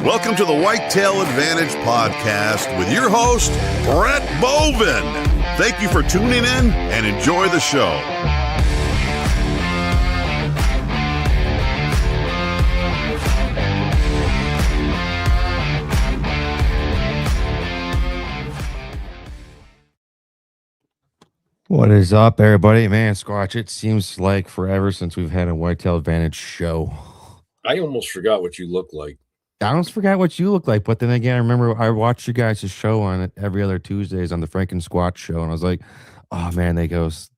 Welcome to the Whitetail Advantage podcast with your host, Brett Bovin. Thank you for tuning in and enjoy the show. What is up, everybody? Man, Squatch, it seems like forever since we've had a Whitetail Advantage show. I almost forgot what you look like. I almost forgot what you look like, but then again, I remember I watched you guys' show on it every other Tuesdays on the Frank and Squatch show, and I was like, oh man,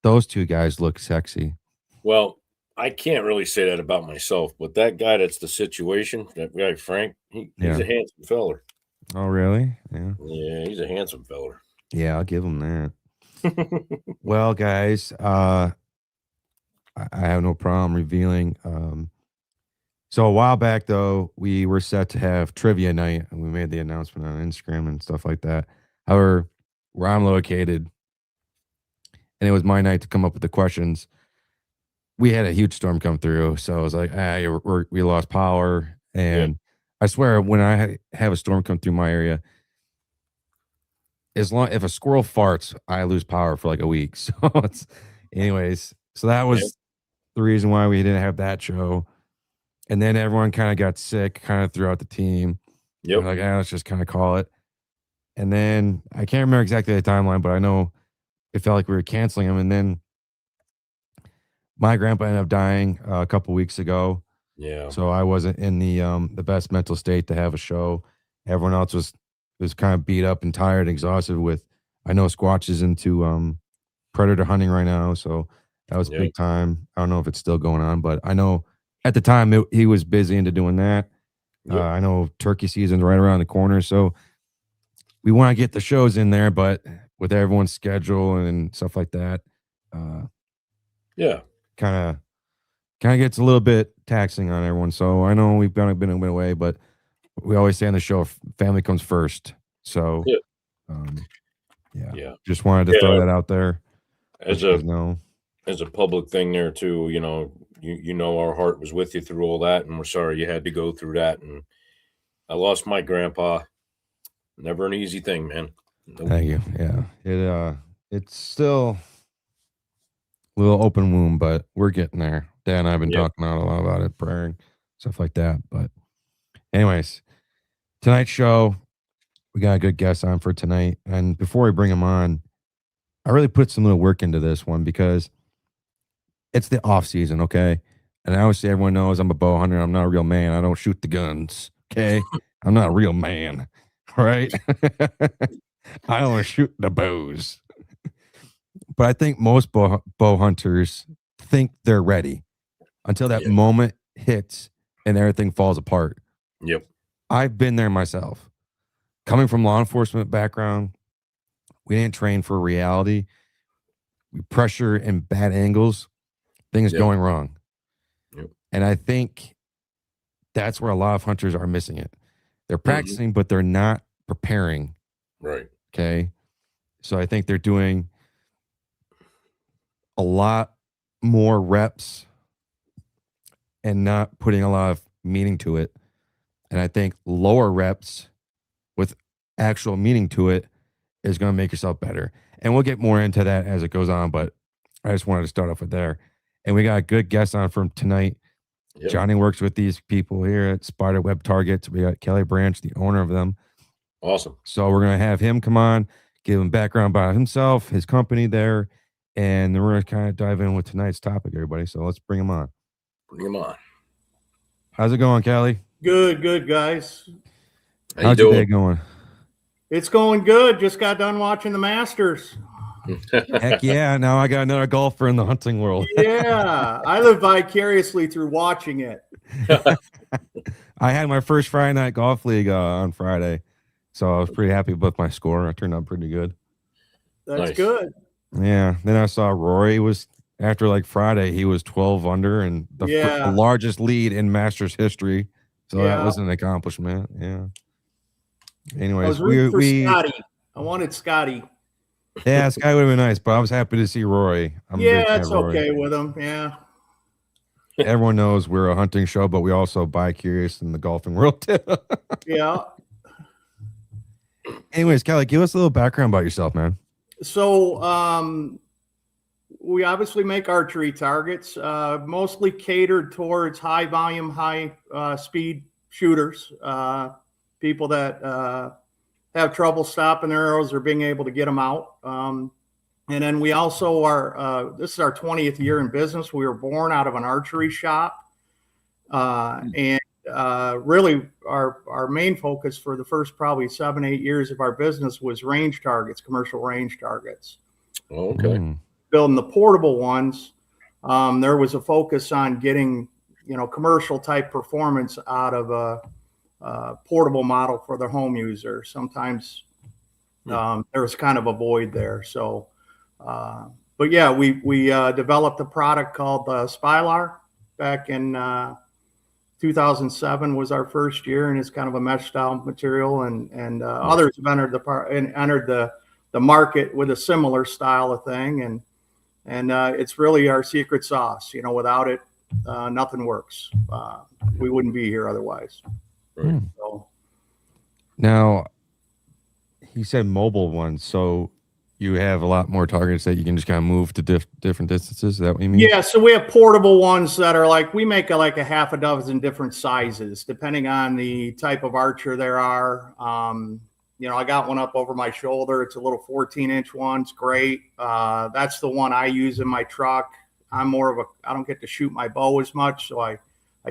those two guys look sexy. Well, I can't really say that about myself, but that guy that's the situation, that guy Frank, he's a handsome feller. Oh, really? Yeah. Yeah, he's a handsome feller. Yeah, I'll give him that. Well, guys, I have no problem revealing. So a while back, though, we were set to have trivia night, and we made the announcement on Instagram and stuff like that. However, where I'm located, and it was my night to come up with the questions, we had a huge storm come through. So I was like, we lost power. And I swear, when I have a storm come through my area, if a squirrel farts, I lose power for like a week. So anyways, so that was the reason why we didn't have that show. And then everyone kind of got sick kind of throughout the team. Yep. Like, let's just kind of call it. And then I can't remember exactly the timeline, but I know it felt like we were canceling them. And then my grandpa ended up dying a couple weeks ago. Yeah. So I wasn't in the best mental state to have a show. Everyone else was kind of beat up and tired and exhausted with, I know Squatch is into predator hunting right now. So that was big time. I don't know if it's still going on, but I know at the time he was busy into doing that. I know turkey season's right around the corner. So we want to get the shows in there, but with everyone's schedule and stuff like that, kind of gets a little bit taxing on everyone. So I know we've been away, but we always say on the show, family comes first. So, just wanted to throw that out there. As a public thing there too, you know, our heart was with you through all that, and we're sorry you had to go through that. And I lost my grandpa. Never an easy thing, man. Nope. Thank you. Yeah, it's still a little open wound, but we're getting there. Dad and I have been talking out a lot about it, praying, stuff like that. But anyways, tonight's show, we got a good guest on for tonight. And before we bring him on, I really put some little work into this one because it's the off season, okay? And I always say everyone knows I'm a bow hunter. I'm not a real man. I don't shoot the guns, okay? I'm not a real man, all right? I only shoot the bows. But I think most bow hunters think they're ready until that moment hits and everything falls apart. Yep. I've been there myself. Coming from law enforcement background, we didn't train for reality. We pressure in bad angles, things going wrong. Yep. And I think that's where a lot of hunters are missing it. They're practicing, but they're not preparing. Right. Okay. So I think they're doing a lot more reps and not putting a lot of meaning to it. And I think lower reps with actual meaning to it is going to make yourself better. And we'll get more into that as it goes on, but I just wanted to start off with there. And we got a good guest on from tonight. Yep. Johnny works with these people here at SpyderWeb Targets. We got Kelly Branch, the owner of them. Awesome. So we're going to have him come on, give him background about himself, his company there, and then we're going to kind of dive in with tonight's topic, everybody. So let's bring him on. Bring him on. How's it going, Kelly? Good, guys. How's your day going? It's going good. Just got done watching the Masters. Heck yeah. Now I got another golfer in the hunting world. Yeah. I live vicariously through watching it. I had my first Friday night golf league on Friday. So I was pretty happy with my score. I turned out pretty good. That's good. Yeah. Then I saw Rory was, after like Friday, he was 12 under and the largest lead in Masters history. So that was an accomplishment. Yeah. Anyways, I was rooting for Scotty. I wanted Scotty. Yeah, Scotty would have been nice, but I was happy to see Rory. It's okay with him. Yeah. everyone knows we're a hunting show, but we also buy curious in the golfing world too. Yeah. Anyways, Kelly, give us a little background about yourself, man. So we obviously make archery targets, mostly catered towards high volume, high speed shooters, people that have trouble stopping their arrows or being able to get them out. And then we also are, this is our 20th year in business. We were born out of an archery shop. And really our main focus for the first probably 7-8 years of our business was range targets, commercial range targets. Okay. Building the portable ones. There was a focus on getting, commercial type performance out of a portable model for the home user. Sometimes there was kind of a void there. So, but yeah, we developed a product called Spylar back in 2007 was our first year, and it's kind of a mesh style material, and others have entered the market with a similar style of thing, and it's really our secret sauce. Without it, nothing works. We wouldn't be here otherwise. Right. So, now, he said mobile ones, so you have a lot more targets that you can just kind of move to different distances. Is that what you mean? yeah, so we have portable ones that are we make a half a dozen different sizes, depending on the type of archer there are. I got one up over my shoulder. It's a little 14-inch one. It's great. That's the one I use in my truck. I'm I don't get to shoot my bow as much, so I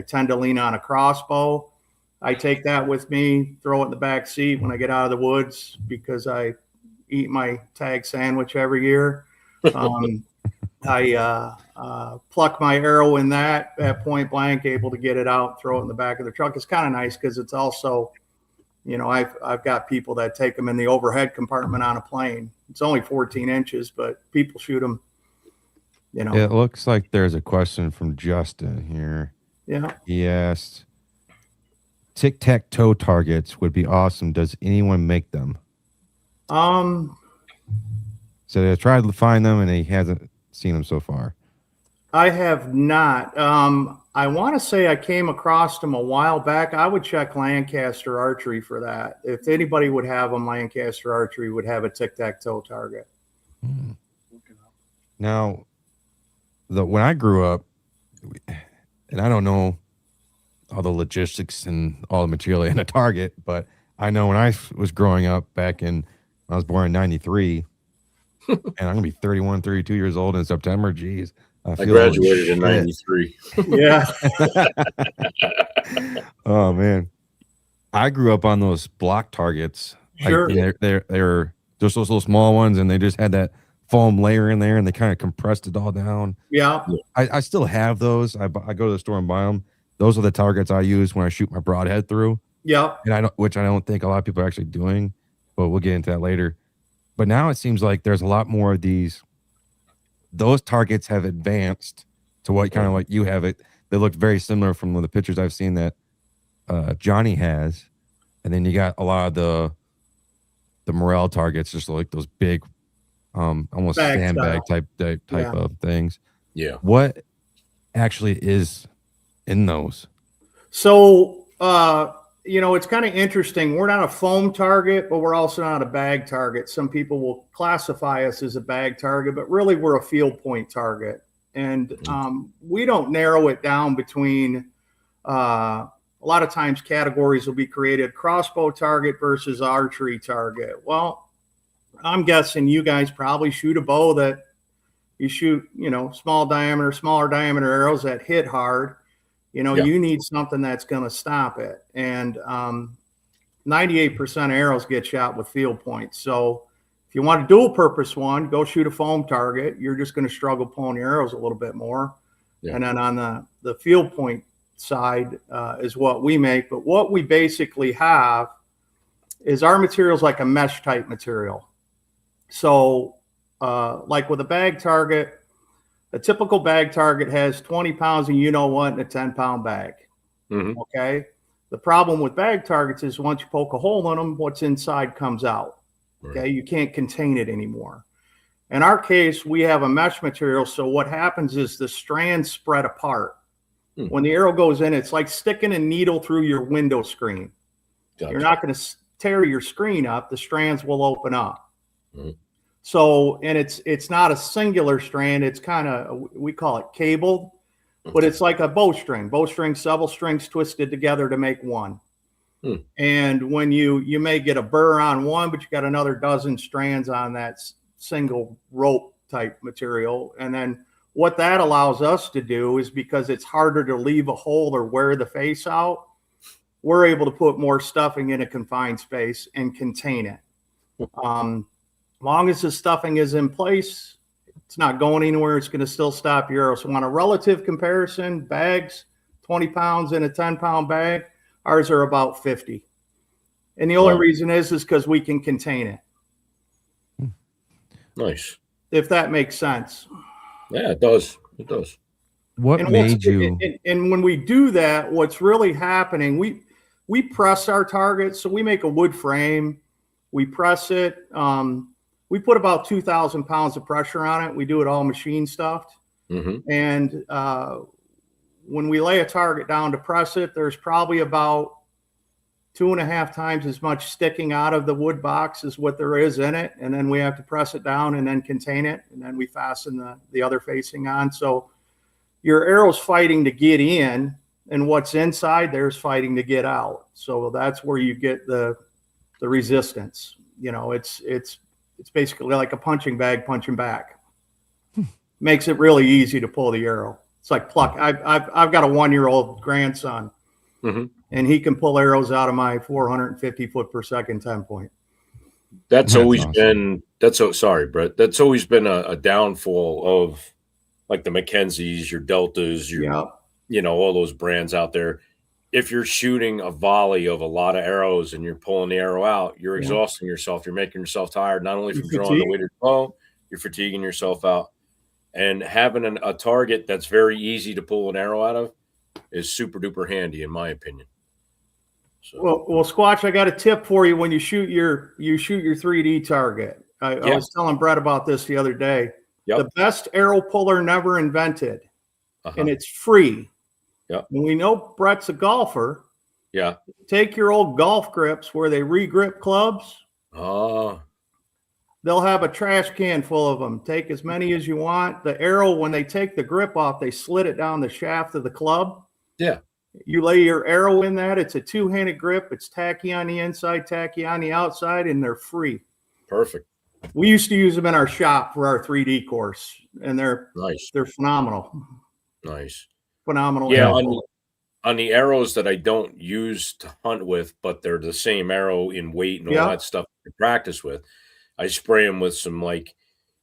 tend to lean on a crossbow. I take that with me, throw it in the back seat when I get out of the woods, because I eat my tag sandwich every year. I pluck my arrow in that at point blank, able to get it out, throw it in the back of the truck. It's kind of nice because it's also, I've got people that take them in the overhead compartment on a plane. It's only 14 inches, but people shoot them. It looks like there's a question from Justin here. Yeah. He asked, tic-tac-toe targets would be awesome. Does anyone make them? So they tried to find them and he hasn't seen them so far. I have not. I want to say I came across them a while back. I would check Lancaster Archery for that. If anybody would have them, Lancaster Archery would have a tic-tac-toe target. Now, when I grew up, and I don't know all the logistics and all the material in a target, but I know when I was growing up back in, I was born in 93, and I'm going to be 31, 32 years old in September. Jeez. I graduated in 93. Yeah. Oh, man. I grew up on those block targets. Sure. They're just those little small ones, and they just had that foam layer in there, and they kind of compressed it all down. Yeah. I still have those. I go to the store and buy them. Those are the targets I use when I shoot my broadhead through. Yeah. And which I don't think a lot of people are actually doing, but we'll get into that later. But now it seems like there's a lot more of these. Those targets have advanced to what kind of like you have it. They look very similar from the pictures I've seen that Johnny has. And then you got a lot of the Morel targets, just like those big, almost sandbag type of things. Yeah. What actually is in those? So, it's kind of interesting. We're not a foam target, but we're also not a bag target. Some people will classify us as a bag target, but really we're a field point target. And we don't narrow it down between, a lot of times categories will be created, crossbow target versus archery target. Well, I'm guessing you guys probably shoot a bow that you shoot, smaller diameter arrows that hit hard. You need something that's going to stop it. And 98% of arrows get shot with field points. So if you want a dual purpose one, go shoot a foam target. You're just going to struggle pulling your arrows a little bit more. Yeah. And then on the field point side is what we make. But what we basically have is our materials like a mesh type material. So like with a bag target, a typical bag target has 20 pounds and in a 10-pound bag. Mm-hmm. Okay. The problem with bag targets is once you poke a hole in them, what's inside comes out. Right. Okay. You can't contain it anymore. In our case, we have a mesh material. So what happens is the strands spread apart. When the arrow goes in, it's like sticking a needle through your window screen. Gotcha. You're not going to tear your screen up. The strands will open up. So, and it's not a singular strand. It's kind of, we call it cabled, but it's like a bowstring. Bowstring, several strings twisted together to make one. And when you may get a burr on one, but you got another dozen strands on that single rope type material. And then what that allows us to do is, because it's harder to leave a hole or wear the face out, we're able to put more stuffing in a confined space and contain it. Long as the stuffing is in place, it's not going anywhere. It's going to still stop your arrow. So on a relative comparison, bags, 20 pounds in a 10-pound bag, ours are about 50. And the only reason is because we can contain it. Nice. If that makes sense. Yeah, it does. It does. What made you? And when we do that, what's really happening, we press our targets. So we make a wood frame. We press it. We put about 2,000 pounds of pressure on it. We do it all machine stuffed. And when we lay a target down to press it, there's probably about 2.5 times as much sticking out of the wood box as what there is in it. And then we have to press it down and then contain it. And then we fasten the other facing on. So your arrow's fighting to get in, and what's inside there's fighting to get out. So that's where you get the resistance. You know, it's basically like a punching bag punching back. Makes it really easy to pull the arrow. It's like pluck. I've got a 1-year-old grandson, and he can pull arrows out of my 450 foot per second 10-point. That's always awesome. Sorry, Brett. That's always been a downfall of like the Mackenzies, your Deltas, all those brands out there. If you're shooting a volley of a lot of arrows and you're pulling the arrow out, you're exhausting yourself. You're making yourself tired, not only from drawing the weighted bow, you're fatiguing yourself out. And having a target that's very easy to pull an arrow out of is super duper handy, in my opinion. So. Well, Squatch, I got a tip for you when you shoot your 3D target. I was telling Brett about this the other day. The best arrow puller never invented, and it's free. And we know Brett's a golfer. Take your old golf grips where they regrip clubs. They'll have a trash can full of them. Take as many as you want. The arrow, when they take the grip off, they slit it down the shaft of the club. You lay your arrow in that. It's a 2-handed grip. It's tacky on the inside, tacky on the outside, and they're free. Perfect. We used to use them in our shop for our 3D course, and they're nice. They're phenomenal. Nice. Phenomenal. Yeah, on the arrows that I don't use to hunt with, but they're the same arrow in weight and all that stuff to practice with, I spray them with some like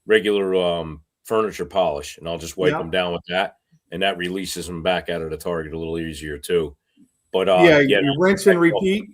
regular furniture polish, and I'll just wipe them down with that, and that releases them back out of the target a little easier too. But you rinse and repeat.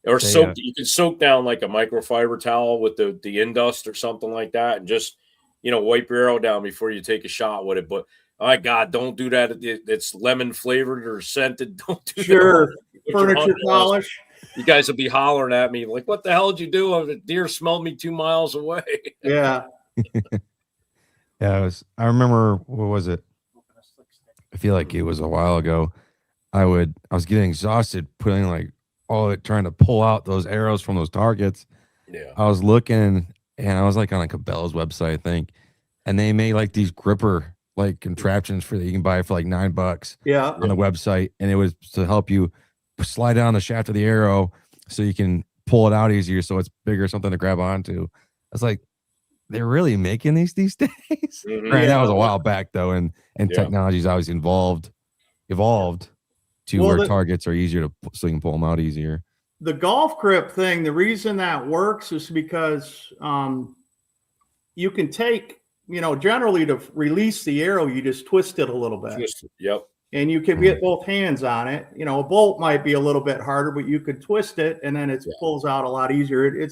Or you can soak down like a microfiber towel with the Indust or something like that, and just wipe your arrow down before you take a shot with it. But my God, don't do that. It's lemon flavored or scented. Don't do that. Furniture polish. You guys will be hollering at me like, "What the hell did you do? The deer smelled me 2 miles away." Yeah. I remember, what was it? I feel like it was a while ago. I was getting exhausted putting trying to pull out those arrows from those targets. I was looking, and I was like on Cabela's website, I think, and they made like these gripper contraptions that you can buy for like $9 on the website, and it was to help you slide down the shaft of the arrow so you can pull it out easier, so it's bigger, something to grab onto. I was like, they're really making these days. Right, that was a while back though, and technology's always evolved to where targets are easier so you can pull them out easier. The golf grip thing, the reason that works is because you can take, generally to release the arrow, you just twist it a little bit. And you can get both hands on it. A bolt might be a little bit harder, but you could twist it, and then it pulls out a lot easier.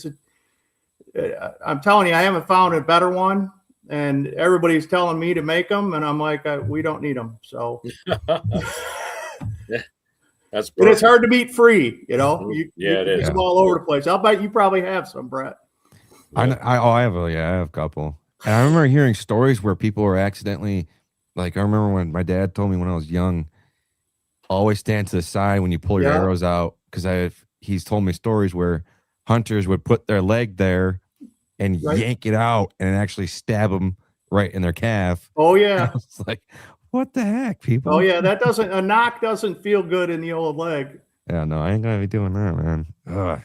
I'm telling you, I haven't found a better one, and everybody's telling me to make them, and I'm like, we don't need them. So that's and it's hard to beat free. You it is. Them all over the place. I'll bet you probably have some, Brett. I have a couple. And I remember hearing stories where people were accidentally Like I remember when my dad told me when I was young, always stand to the side when you pull your arrows out, because he's told me stories where hunters would put their leg there and yank it out and actually stab them right in their calf. Oh yeah. It's like, what the heck, people? Oh yeah, a knock doesn't feel good in the old leg. Yeah, no, I ain't gonna be doing that, man. Ugh.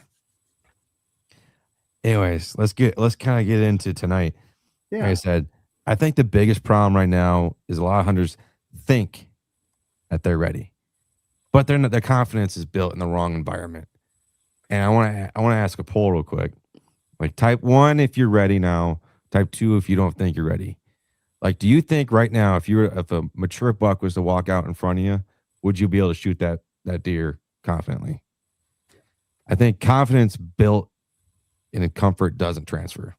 Anyways, let's kind of get into tonight. Yeah. Like I said, I think the biggest problem right now is a lot of hunters think that they're ready, but their confidence is built in the wrong environment. And I want to ask a poll real quick. Like type 1 if you're ready now, type 2 if you don't think you're ready. Like, do you think right now if a mature buck was to walk out in front of you, would you be able to shoot that deer confidently? I think confidence built in comfort doesn't transfer.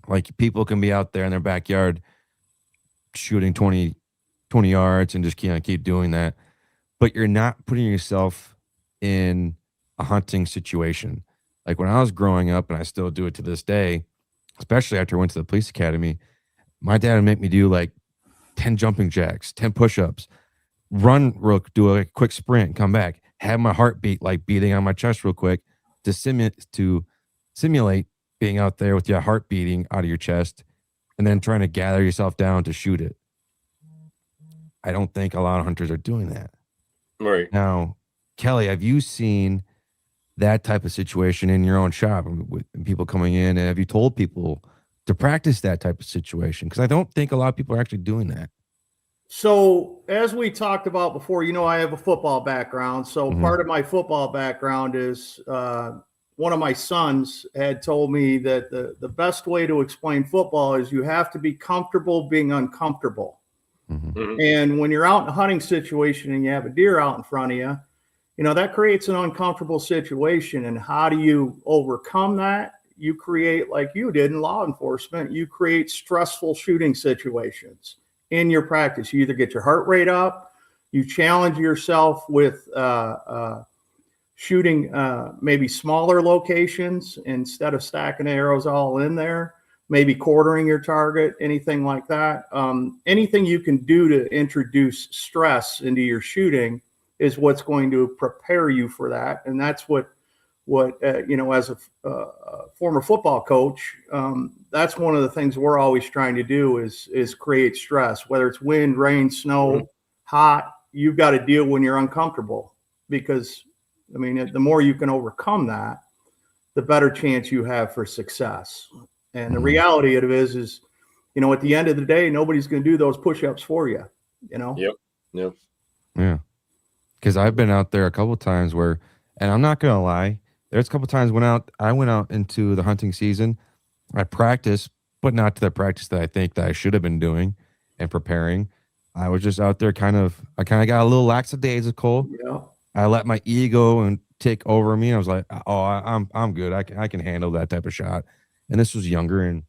Like people can be out there in their backyard shooting 20 yards and just keep doing that, but you're not putting yourself in a hunting situation. Like when I was growing up, and I still do it to this day, especially after I went to the police academy, my dad would make me do like 10 jumping jacks, 10 push-ups, do a quick sprint, come back, have my heartbeat like beating on my chest real quick to simulate being out there with your heart beating out of your chest and then trying to gather yourself down to shoot it. I don't think a lot of hunters are doing that. Right. Now, Kelly, have you seen that type of situation in your own shop with people coming in? And have you told people to practice that type of situation? Because I don't think a lot of people are actually doing that. So as we talked about before, I have a football background. So part of my football background is one of my sons had told me that the best way to explain football is you have to be comfortable being uncomfortable. And when you're out in a hunting situation and you have a deer out in front of you, that creates an uncomfortable situation. And how do you overcome that? You create, like you did in law enforcement, you create stressful shooting situations in your practice. You either get your heart rate up, you challenge yourself with shooting maybe smaller locations instead of stacking arrows all in there, maybe quartering your target, anything like that. Anything you can do to introduce stress into your shooting is what's going to prepare you for that. And that's what as a former football coach, that's one of the things we're always trying to do is create stress, whether it's wind, rain, snow, hot. You've got to deal when you're uncomfortable, because the more you can overcome that, the better chance you have for success. And the reality of it is, at the end of the day, nobody's going to do those push-ups for you, Yep. Yeah. Because I've been out there a couple of times where, and I'm not going to lie, there's a couple of times I went out into the hunting season. I practiced, but not to the practice that I think that I should have been doing and preparing. I was just out there I kind of got a little lackadaisical. Yeah. I let my ego and take over me. I was like, oh, I'm good. I can handle that type of shot. And this was younger, and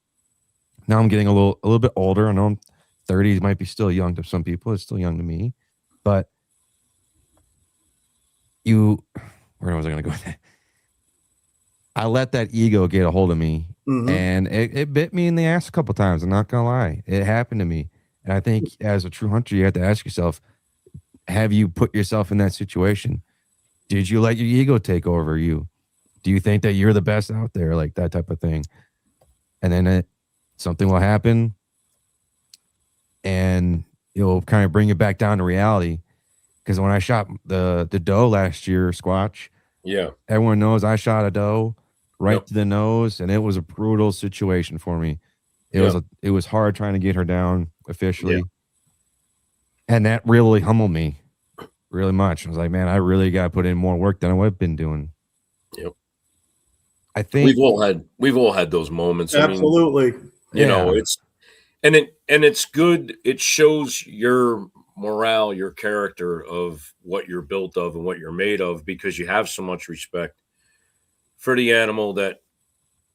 now I'm getting a little bit older. I know I'm 30. Might be still young to some people. It's still young to me. But where was I going to go with that? I let that ego get a hold of me, and it bit me in the ass a couple times. I'm not going to lie. It happened to me. And I think as a true hunter, you have to ask yourself, have you put yourself in that situation? Did you let your ego take over you? Do you think that you're the best out there? Like that type of thing. And then something will happen, and it'll kind of bring it back down to reality. Because when I shot the doe last year, Squatch, everyone knows I shot a doe right to the nose, and it was a brutal situation for me. It was hard trying to get her down officially, and that really humbled me really much. I was like, man, I really got to put in more work than I've been doing. Yep. I think we've all had those moments. Absolutely. It's good. It shows your morale, your character of what you're built of and what you're made of, because you have so much respect for the animal that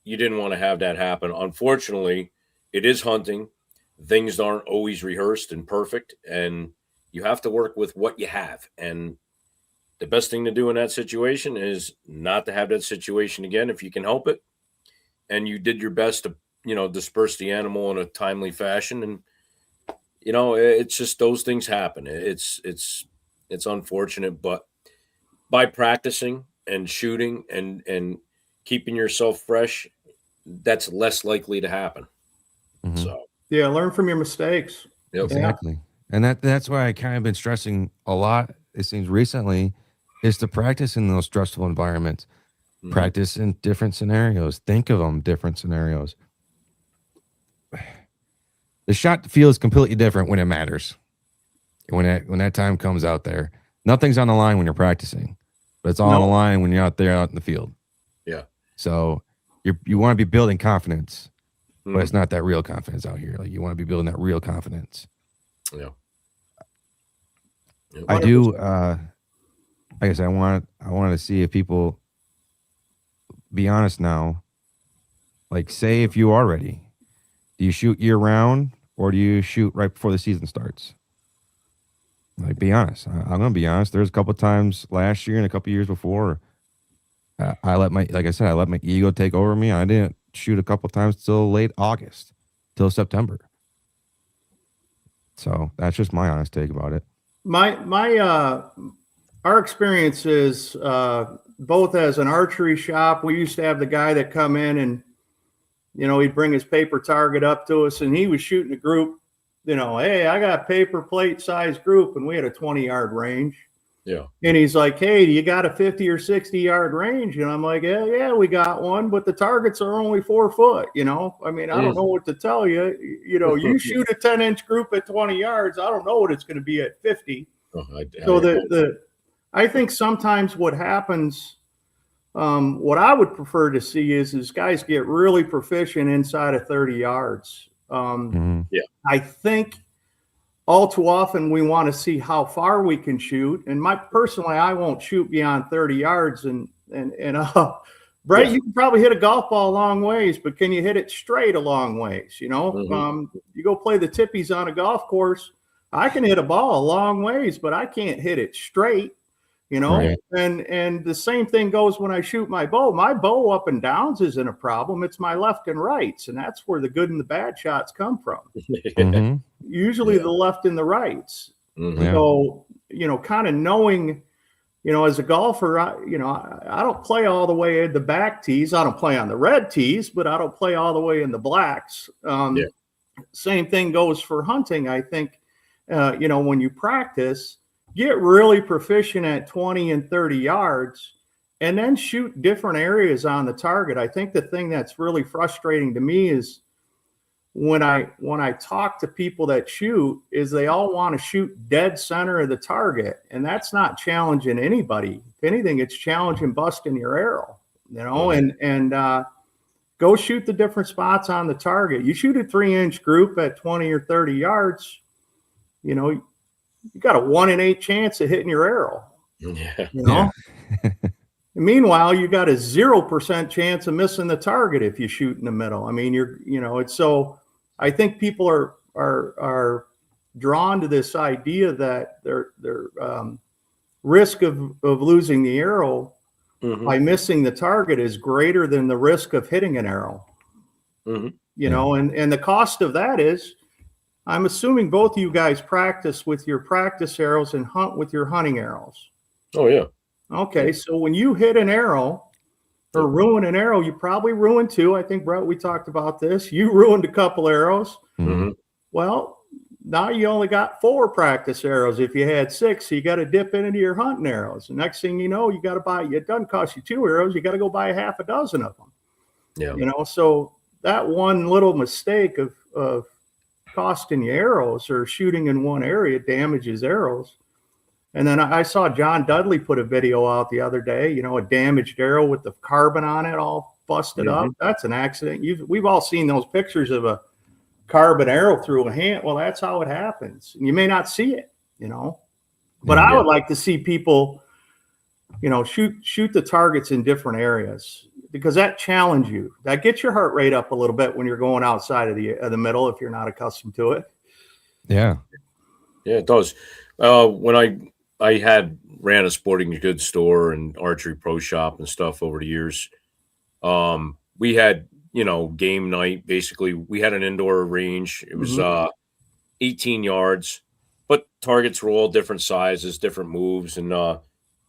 you didn't want to have that happen. Unfortunately, it is hunting. Things aren't always rehearsed and perfect, and you have to work with what you have. And the best thing to do in that situation is not to have that situation again if you can help it. And you did your best to, disperse the animal in a timely fashion. And it's just those things happen. It's unfortunate, but by practicing and shooting and keeping yourself fresh, that's less likely to happen. Mm-hmm. So yeah, learn from your mistakes. Yep. Exactly. And that's why I kind of been stressing a lot, it seems recently, is to practice in those stressful environments. Mm-hmm. Practice in different scenarios. Think of them different scenarios. The shot feels completely different when it matters. When that time comes out there, nothing's on the line when you're practicing, but it's all on the line when you're out there out in the field. Yeah. So you want to be building confidence, but it's not that real confidence out here. Like, you want to be building that real confidence. Yeah. I do. Like I said, I wanted to see if people be honest now. Like, say if you are ready, do you shoot year round or do you shoot right before the season starts? Like, be honest. I'm gonna be honest. There's a couple of times last year and a couple of years before, I let my ego take over me. I didn't shoot a couple of times till late August, till September. So that's just my honest take about it. Our experience is both as an archery shop. We used to have the guy that come in and, he'd bring his paper target up to us, and he was shooting a group. Hey, I got a paper plate size group, and we had a 20-yard range. Yeah. And he's like, hey, do you got a 50 or 60-yard range? And I'm like, yeah, we got one, but the targets are only 4 foot. I mean, I don't know what to tell you. You shoot a 10-inch group at 20 yards. I don't know what it's going to be at 50. I think sometimes what happens, what I would prefer to see is guys get really proficient inside of 30 yards. I think all too often we want to see how far we can shoot. And personally, I won't shoot beyond 30 yards. And Brett, you can probably hit a golf ball a long ways, but can you hit it straight a long ways? You go play the tippies on a golf course. I can hit a ball a long ways, but I can't hit it straight. Right. And the same thing goes when I shoot my bow. My bow up and downs isn't a problem. It's my left and rights. And that's where the good and the bad shots come from. Mm-hmm. Usually the left and the rights. Mm-hmm. So, kind of knowing, as a golfer, I don't play all the way in the back tees. I don't play on the red tees, but I don't play all the way in the blacks. Same thing goes for hunting. I think, when you practice, get really proficient at 20 and 30 yards and then shoot different areas on the target. I think the thing that's really frustrating to me is when I talk to people that shoot is they all want to shoot dead center of the target. And that's not challenging anybody. If anything, it's challenging busting your arrow, and go shoot the different spots on the target. You shoot a 3-inch group at 20 or 30 yards, you got a 1 in 8 chance of hitting your arrow. Yeah. Meanwhile, you got a 0% chance of missing the target if you shoot in the middle. I mean, it's so. I think people are drawn to this idea that their risk of losing the arrow by missing the target is greater than the risk of hitting an arrow. Mm-hmm. And the cost of that is. I'm assuming both of you guys practice with your practice arrows and hunt with your hunting arrows. Oh, yeah. Okay, so when you hit an arrow or ruin an arrow, you probably ruined 2. I think, Brett, we talked about this. You ruined a couple arrows. Mm-hmm. Well, now you only got 4 practice arrows. If you had 6, so you got to dip into your hunting arrows. The next thing you know, you got to buy, it doesn't cost you 2 arrows. You got to go buy half a dozen of them. Yeah. So that one little mistake of costing you arrows or shooting in one area damages arrows. And then I saw John Dudley put a video out the other day, a damaged arrow with the carbon on it all busted up. That's an accident. We've all seen those pictures of a carbon arrow through a hand. Well, that's how it happens. And you may not see it, but I would like to see people, shoot the targets in different areas, because that challenge you. That gets your heart rate up a little bit when you're going outside of the middle if you're not accustomed to it. Yeah. Yeah, it does. When I ran a sporting goods store and archery pro shop and stuff over the years, we had, game night. Basically, we had an indoor range. It was 18 yards, but targets were all different sizes, different moves. And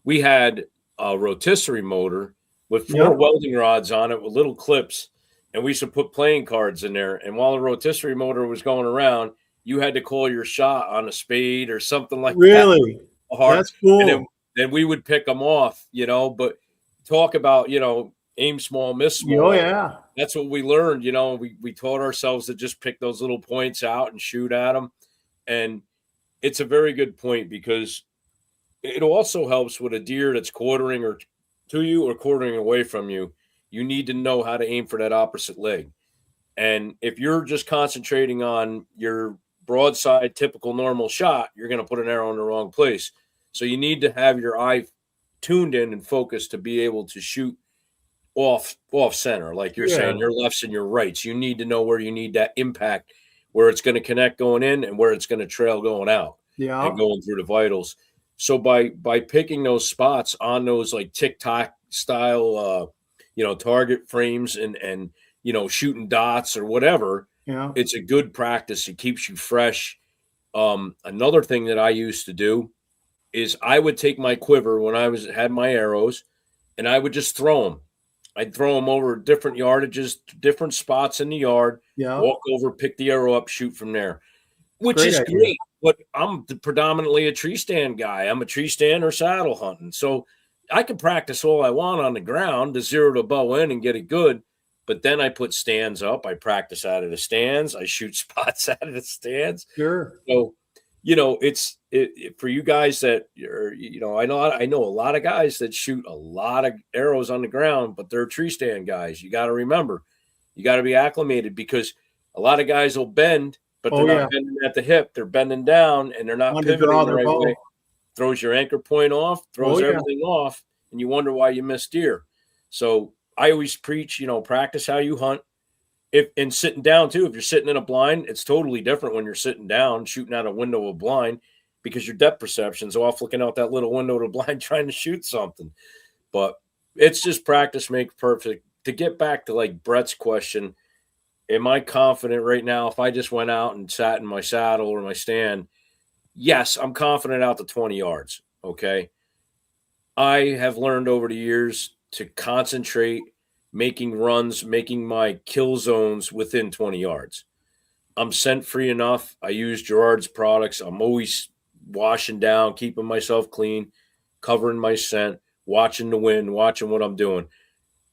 we had a rotisserie motor with 4 welding rods on it with little clips. And we used to put playing cards in there. And while the rotisserie motor was going around, you had to call your shot on a spade or something like that. Really? That's cool. And then we would pick them off, but talk about, aim small, miss small. Oh, yeah. That's what we learned. We taught ourselves to just pick those little points out and shoot at them. And it's a very good point because it also helps with a deer that's quartering or to you or quartering away from you. You need to know how to aim for that opposite leg. And if you're just concentrating on your broadside, typical normal shot, you're going to put an arrow in the wrong place. So you need to have your eye tuned in and focused to be able to shoot off center. Like you're saying, your lefts and your rights. You need to know where you need that impact, where it's going to connect going in and where it's going to trail going out and going through the vitals. So by picking those spots on those like TikTok style, target frames and shooting dots or whatever, it's a good practice. It keeps you fresh. Another thing that I used to do is I would take my quiver when I had my arrows and I would just throw them. I'd throw them over different yardages, different spots in the yard, walk over, pick the arrow up, shoot from there, which is great. But I'm predominantly a tree stand guy. I'm a tree stand or saddle hunting. So I can practice all I want on the ground to zero the bow in and get it good. But then I put stands up. I practice out of the stands. I shoot spots out of the stands. Sure. So, it's for you guys that I know a lot of guys that shoot a lot of arrows on the ground, but they're tree stand guys. You got to remember, you got to be acclimated because a lot of guys will bend, but they're not bending at the hip. They're bending down and they're not pivoting the right way. Throws your anchor point off, throws everything off, and you wonder why you missed deer. So I always preach, practice how you hunt. And sitting down too, if you're sitting in a blind, it's totally different when you're sitting down, shooting out a window of a blind because your depth perception's off looking out that little window of the blind trying to shoot something. But it's just practice makes perfect. To get back to like Brett's question, am I confident right now if I just went out and sat in my saddle or my stand? Yes, I'm confident out to 20 yards. Okay. I have learned over the years to concentrate, making runs, making my kill zones within 20 yards. I'm scent free enough. I use Gerard's products. I'm always washing down, keeping myself clean, covering my scent, watching the wind, watching what I'm doing.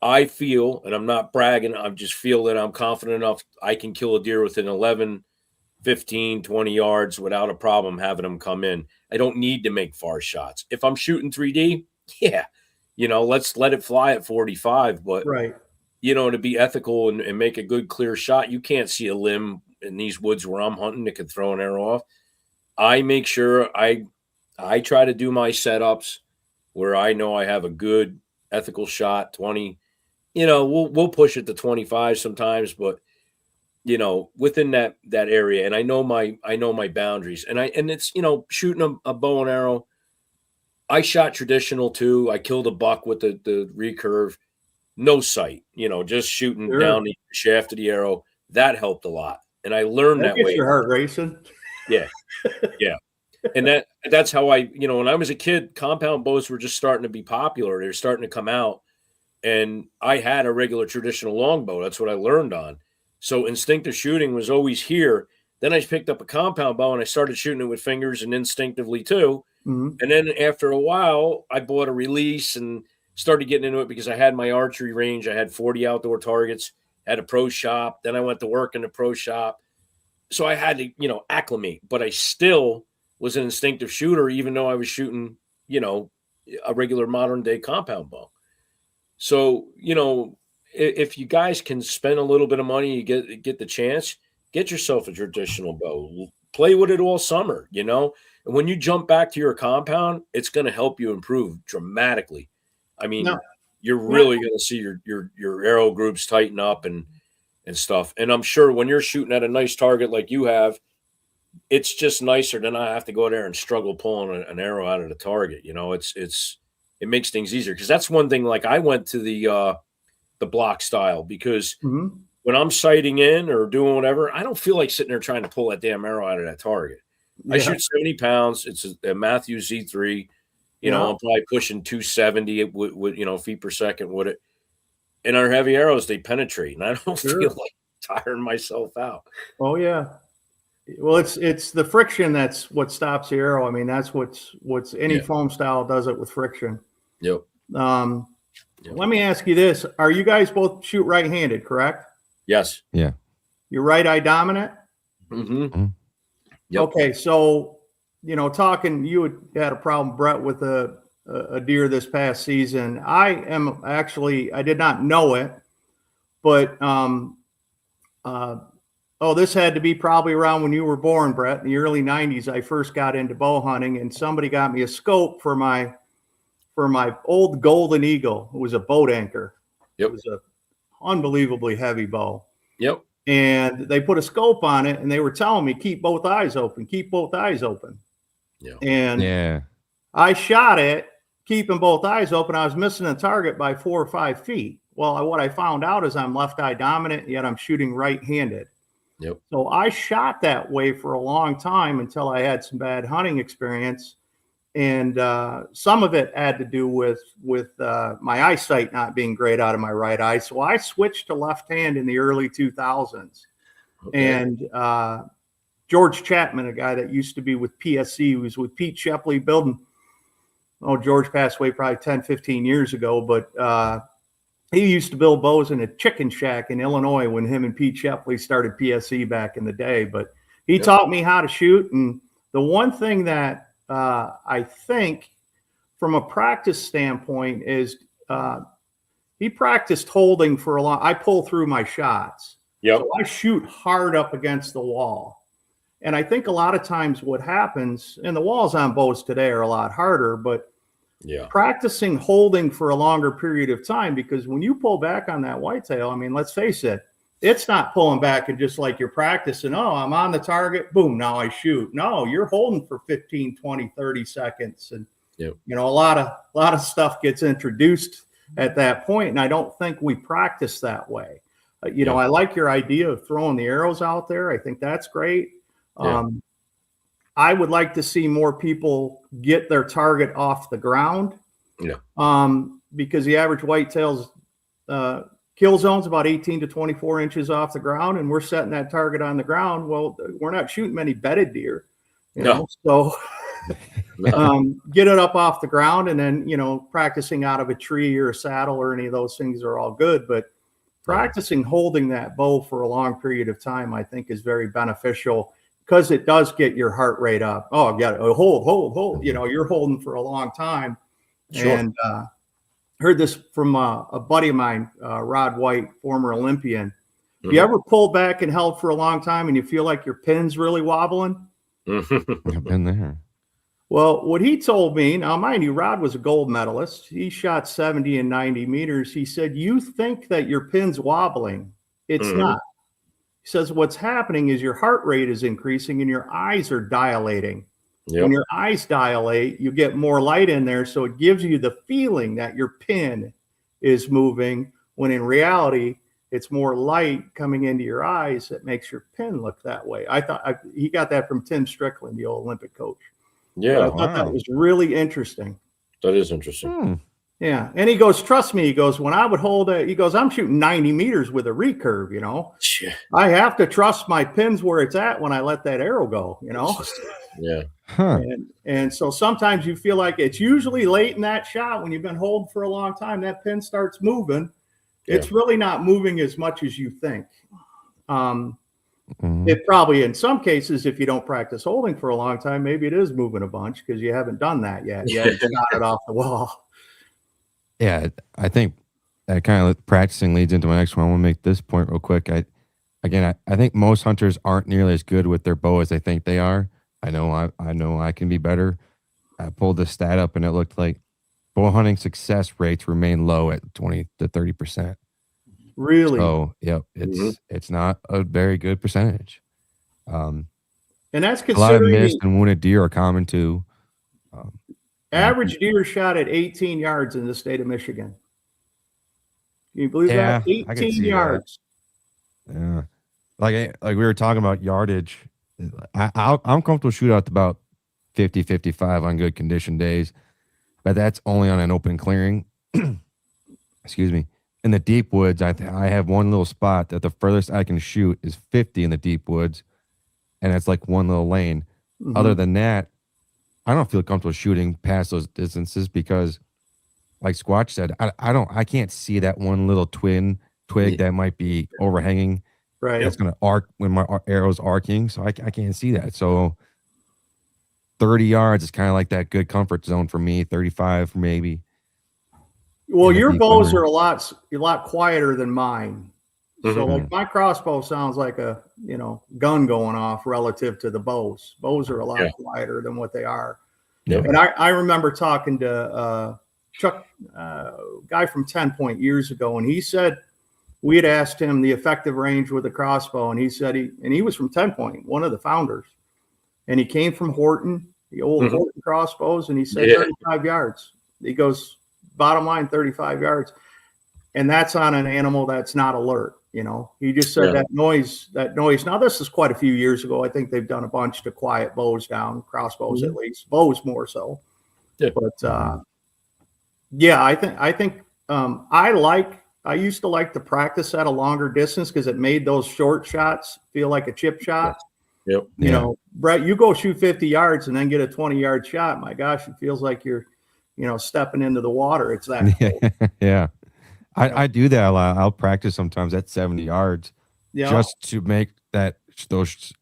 I feel, and I'm not bragging, I just feel that I'm confident enough I can kill a deer within 11, 15, 20 yards without a problem having them come in. I don't need to make far shots. If I'm shooting 3D, let's let it fly at 45. But, to be ethical and make a good, clear shot, you can't see a limb in these woods where I'm hunting that could throw an arrow off. I make sure I try to do my setups where I know I have a good ethical shot, 20. We'll push it to 25 sometimes, but within that area. And I know my boundaries. And it's shooting a bow and arrow. I shot traditional too. I killed a buck with the recurve, no sight, just shooting down the shaft of the arrow. That helped a lot. And I learned that way. Your heart racing. Yeah. Yeah. And that's how when I was a kid, compound bows were just starting to be popular. They were starting to come out. And I had a regular traditional longbow. That's what I learned on. So instinctive shooting was always here. Then I picked up a compound bow and I started shooting it with fingers and instinctively too. Mm-hmm. And then after a while, I bought a release and started getting into it because I had my archery range. I had 40 outdoor targets, had a pro shop. Then I went to work in the pro shop. So I had to, acclimate, but I still was an instinctive shooter, even though I was shooting, a regular modern day compound bow. So, if you guys can spend a little bit of money, you get the chance, get yourself a traditional bow, play with it all summer, and when you jump back to your compound, it's going to help you improve dramatically. I mean, you're really going to see your arrow groups tighten up and stuff. And I'm sure when you're shooting at a nice target like you have, it's just nicer than I have to go there and struggle pulling an arrow out of the target. It makes things easier because that's one thing. Like I went to the block style because when I'm sighting in or doing whatever, I don't feel like sitting there trying to pull that damn arrow out of that target. I shoot 70 pounds. It's a Matthews Z3. You know, I'm probably pushing 270 with feet per second with it. And our heavy arrows, they penetrate, and I don't feel like tiring myself out. Oh yeah. Well, it's the friction that's what stops the arrow. I mean, that's what's any foam style does it with friction. Yep. Let me ask you this: are you guys both shoot right-handed? Correct. Yes. Yeah. You're right eye dominant. Mm-hmm. Yep. Okay, so talking, you had a problem, Brett, with a deer this past season. I did not know it, but this had to be probably around when you were born, Brett, in the early 90s. I first got into bow hunting, and somebody got me a scope for my old Golden Eagle. It was a boat anchor. Yep. It was a unbelievably heavy bow. Yep. And they put a scope on it, and they were telling me, keep both eyes open, keep both eyes open. Yeah. And I shot it, keeping both eyes open. I was missing the target by 4 or 5 feet. Well, what I found out is I'm left eye dominant, yet I'm shooting right-handed. Yep. So I shot that way for a long time until I had some bad hunting experience. And some of it had to do with my eyesight not being great out of my right eye. So I switched to left hand in the early 2000s. Okay. And George Chapman, a guy that used to be with PSC, who was with Pete Shepley building. Oh, George passed away probably 10, 15 years ago, but he used to build bows in a chicken shack in Illinois when him and Pete Shepley started PSC back in the day. But he taught me how to shoot. And the one thing that I think from a practice standpoint is he practiced holding for a long. I pull through my shots. Yep. So I shoot hard up against the wall. And I think a lot of times what happens, and the walls on bows today are a lot harder, but practicing holding for a longer period of time, because when you pull back on that whitetail, I mean, let's face it, it's not pulling back and just like you're practicing, I'm on the target, boom, now I shoot. No, you're holding for 15, 20, 30 seconds. And, a lot of stuff gets introduced at that point. And I don't think we practice that way. I like your idea of throwing the arrows out there. I think that's great. I would like to see more people get their target off the ground. Because the average whitetail's kill zone's about 18 to 24 inches off the ground, and we're setting that target on the ground. Well, we're not shooting many bedded deer, know, so get it up off the ground, and then, practicing out of a tree or a saddle or any of those things are all good. But practicing holding that bow for a long period of time, I think, is very beneficial, because it does get your heart rate up. Oh, I've got to hold. You're holding for a long time. Sure. And heard this from a buddy of mine, Rod White, former Olympian. Mm-hmm. You ever pulled back and held for a long time and you feel like your pin's really wobbling? I've been there. Well, what he told me, now mind you, Rod was a gold medalist. He shot 70 and 90 meters. He said, you think that your pin's wobbling. It's not. He says, what's happening is your heart rate is increasing and your eyes are dilating. When your eyes dilate, you get more light in there. So it gives you the feeling that your pin is moving, when in reality, it's more light coming into your eyes that makes your pin look that way. I thought he got that from Tim Strickland, the old Olympic coach. I thought that was really interesting. That is interesting. Yeah. And he goes, trust me, he goes, when I would hold it, he goes, I'm shooting 90 meters with a recurve, I have to trust my pins where it's at when I let that arrow go, And so sometimes you feel like it's usually late in that shot when you've been holding for a long time, that pin starts moving. It's really not moving as much as you think. It probably, in some cases, if you don't practice holding for a long time, maybe it is moving a bunch because you haven't done that yet. You haven't got it off the wall. Yeah, I think that kind of practicing leads into my next one. I want to make this point real quick. I think most hunters aren't nearly as good with their bow as they think they are. I know I can be better. I pulled this stat up and it looked like bow hunting success rates remain low at 20 to 30%. Really? So, it's not a very good percentage. And that's considering a lot of missed and wounded deer are common too. Average deer shot at 18 yards in the state of Michigan. Can you believe that? 18 yards. Yeah. Like we were talking about yardage. I'm comfortable shoot out to about 50, 55 on good condition days, but that's only on an open clearing. Excuse me. In the deep woods, I have one little spot that the furthest I can shoot is 50 in the deep woods, and it's like one little lane. Mhm. Other than that, I don't feel comfortable shooting past those distances because, like Squatch said, I can't see that one little twig that might be overhanging. Right. That's going to arc when my arrow's arcing, so I can't see that. So 30 yards is kind of like that good comfort zone for me. 35 maybe. Well, your bows are a lot quieter than mine. So like my crossbow sounds like a, gun going off relative to the bows. Bows are a lot quieter than what they are. Yeah. And I remember talking to Chuck, guy from 10 Point years ago, and he said we had asked him the effective range with a crossbow, and he said he was from 10 Point, one of the founders, and he came from Horton, the old Horton crossbows, and he said 35 yards. He goes, bottom line, 35 yards. And that's on an animal that's not alert. He just said that noise. Now, this is quite a few years ago. I think they've done a bunch to quiet bows down, crossbows at least, bows more so. Yeah. But I think I used to like to practice at a longer distance because it made those short shots feel like a chip shot. Yep. Brett, you go shoot 50 yards and then get a 20-yard shot. My gosh, it feels like you're, stepping into the water. It's that. Yeah. I do that a lot. I'll practice sometimes at 70 yards just to make those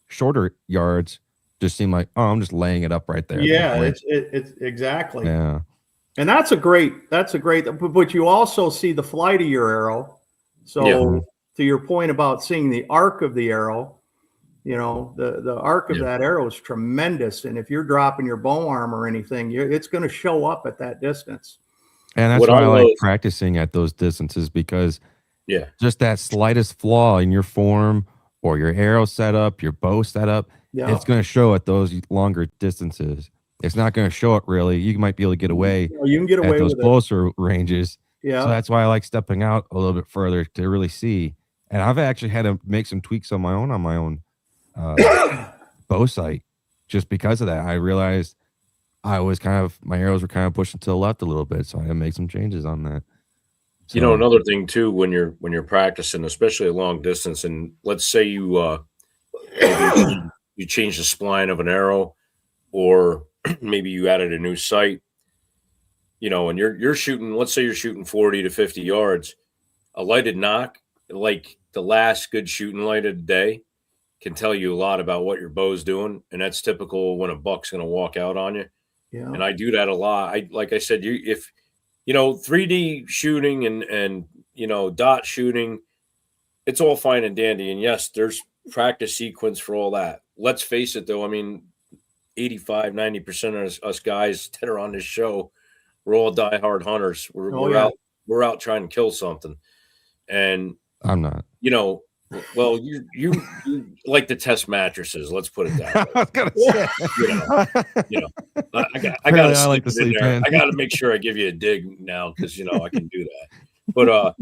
shorter yards just seem like, I'm just laying it up right there. Yeah, it's exactly. Yeah. And that's a great, but you also see the flight of your arrow. So to your point about seeing the arc of the arrow, the arc of that arrow is tremendous. And if you're dropping your bow arm or anything, it's going to show up at that distance. And that's why I like practicing at those distances because just that slightest flaw in your form or your arrow setup, your bow setup, it's going to show at those longer distances. It's not going to show it really. You might be able to get away. You can get away at those with closer ranges. Yeah. So that's why I like stepping out a little bit further to really see. And I've actually had to make some tweaks on my own bow sight just because of that. I realized my arrows were kind of pushing to the left a little bit, so I had to make some changes on that. So, another thing too, when you're practicing, especially a long distance, and let's say you change the spline of an arrow, or maybe you added a new sight, and you're shooting, let's say you're shooting 40 to 50 yards, a lighted knock, like the last good shooting light of the day, can tell you a lot about what your bow's doing, and that's typical when a buck's going to walk out on you. Yeah. And I do that a lot. Like I said, if 3D shooting and dot shooting, it's all fine and dandy. And yes, there's practice sequence for all that. Let's face it, though. I mean, 85-90% of us guys that are on this show, we're all diehard hunters. We're out trying to kill something, and I'm not. Well, you like to test mattresses. Let's put it that way. I was gonna say, I got to like sleep in there. I got to make sure I give you a dig now because I can do that. But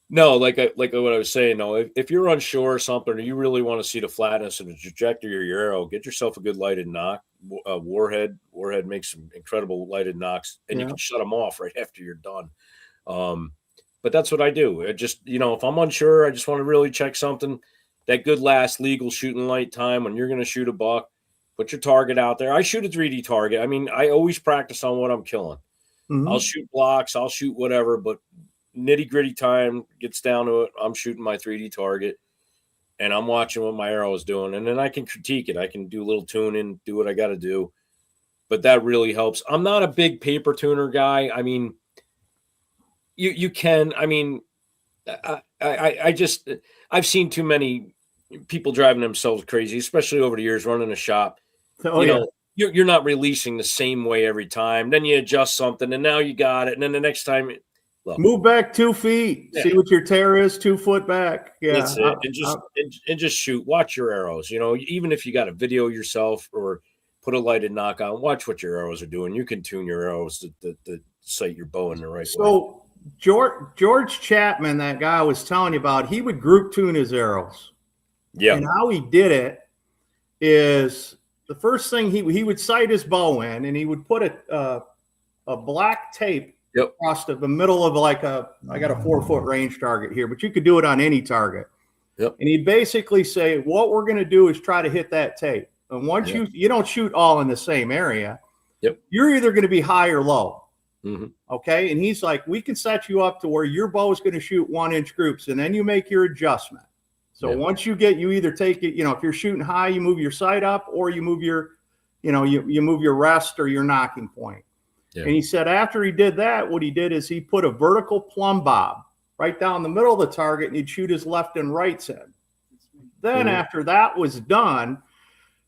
no, like what I was saying, though, if you're unsure or something, or you really want to see the flatness and the trajectory of your arrow, get yourself a good lighted knock. Warhead makes some incredible lighted knocks, and you can shut them off right after you're done. But that's what I do. It just, if I'm unsure, I just want to really check something. That good last legal shooting light time when you're going to shoot a buck, put your target out there. I shoot a 3D target. I mean, I always practice on what I'm killing. Mm-hmm. I'll shoot blocks. I'll shoot whatever. But nitty gritty time gets down to it. I'm shooting my 3D target, and I'm watching what my arrow is doing. And then I can critique it. I can do a little tuning, do what I got to do. But that really helps. I'm not a big paper tuner guy. I mean, You can. I mean, I've seen too many people driving themselves crazy, especially over the years running a shop. You're not releasing the same way every time. Then you adjust something, and now you got it. And then the next time, move back 2 feet. Yeah. See what your tear is. 2 foot back. Yeah, that's it. And just shoot. Watch your arrows. Even if you got a video yourself or put a lighted knock on, watch what your arrows are doing. You can tune your arrows to sight your bow in the right way. George Chapman, that guy I was telling you about, he would group tune his arrows. Yeah. And how he did it is the first thing he would sight his bow in, and he would put a black tape across the middle of I got a 4-foot range target here, but you could do it on any target. Yep. And he'd basically say, what we're going to do is try to hit that tape. And once you don't shoot all in the same area, you're either going to be high or low. Mm-hmm. Okay. And he's like, we can set you up to where your bow is going to shoot 1-inch groups, and then you make your adjustment. So once you either take it, if you're shooting high, you move your sight up, or you move your, you move your rest or your knocking point. Yeah. And he said after he did that, what he did is he put a vertical plumb bob right down the middle of the target, and he'd shoot his left and rights in. Then after that was done,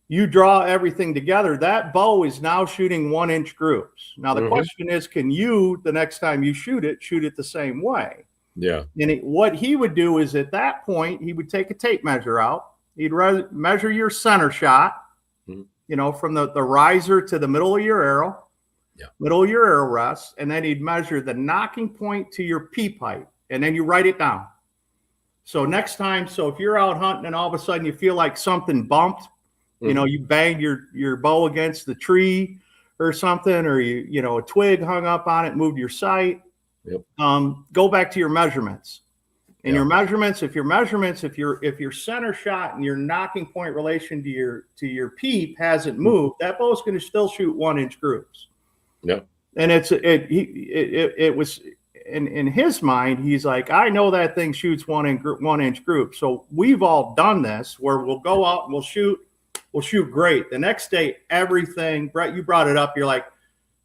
you draw everything together. That bow is now shooting 1-inch groups. Now the question is, can you, the next time you shoot it the same way? Yeah. And what he would do is at that point, he would take a tape measure out. He'd measure your center shot, from the riser to the middle of your arrow, middle of your arrow rest. And then he'd measure the knocking point to your peep height. And then you write it down. So next time, if you're out hunting and all of a sudden you feel like something bumped, you banged your bow against the tree or something, or a twig hung up on it, moved your sight. Go back to your measurements. And your measurements, if your center shot and your knocking point relation to your peep hasn't moved, that bow's going to still shoot 1-inch groups. Yeah. And it was in his mind, he's like, I know that thing shoots 1-inch groups. So we've all done this where we'll go out and we'll shoot great. The next day, everything, Brett, you brought it up. You're like,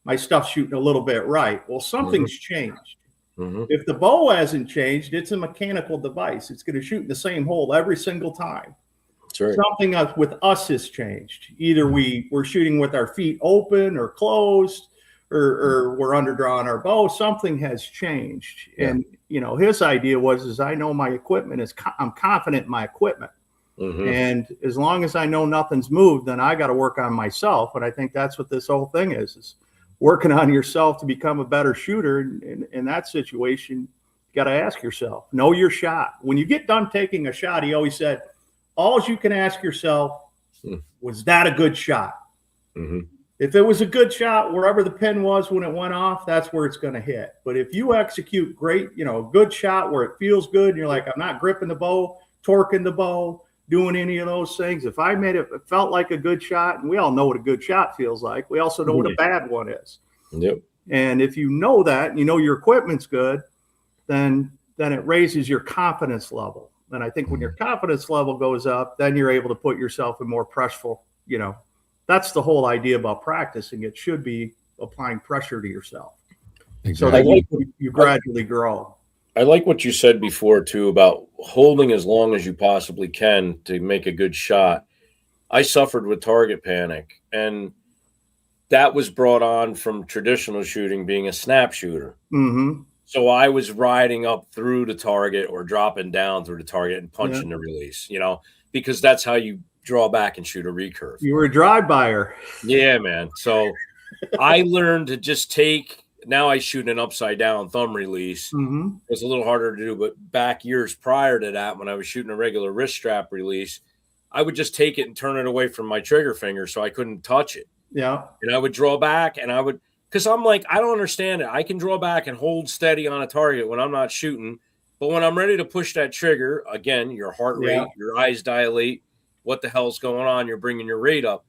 my stuff's shooting a little bit right. Well, something's changed. If the bow hasn't changed, it's a mechanical device. It's going to shoot in the same hole every single time. That's right. Something with us has changed. Either we're shooting with our feet open or closed, or we're underdrawing our bow. Something has changed. And, his idea was I know my equipment I'm confident in my equipment. And as long as I know nothing's moved, then I got to work on myself. And I think that's what this whole thing is working on yourself to become a better shooter. In that situation, you got to ask yourself, know your shot. When you get done taking a shot, he always said, all you can ask yourself, was that a good shot? If it was a good shot, wherever the pin was when it went off, that's where it's going to hit. But if you execute great, a good shot where it feels good, and you're like, I'm not gripping the bow, torquing the bow, doing any of those things. If I made it felt like a good shot, and we all know what a good shot feels like, we also know what a bad one is. Yep. And if you know that, and you know your equipment's good, then it raises your confidence level. And I think when your confidence level goes up, then you're able to put yourself in more pressure. That's the whole idea about practicing. It should be applying pressure to yourself. Exactly. So that you gradually grow. I like what you said before, too, about holding as long as you possibly can to make a good shot. I suffered with target panic, and that was brought on from traditional shooting, being a snap shooter. So I was riding up through the target or dropping down through the target and punching the release, because that's how you draw back and shoot a recurve. You were a drive-byer. Yeah, man. So I learned to just take – now I shoot an upside-down thumb release. It's a little harder to do, but back years prior to that, when I was shooting a regular wrist strap release, I would just take it and turn it away from my trigger finger so I couldn't touch it. Yeah. And I would draw back, and I would – because I'm like, I don't understand it. I can draw back and hold steady on a target when I'm not shooting, but when I'm ready to push that trigger, again, your heart rate, your eyes dilate, what the hell's going on? You're bringing your rate up.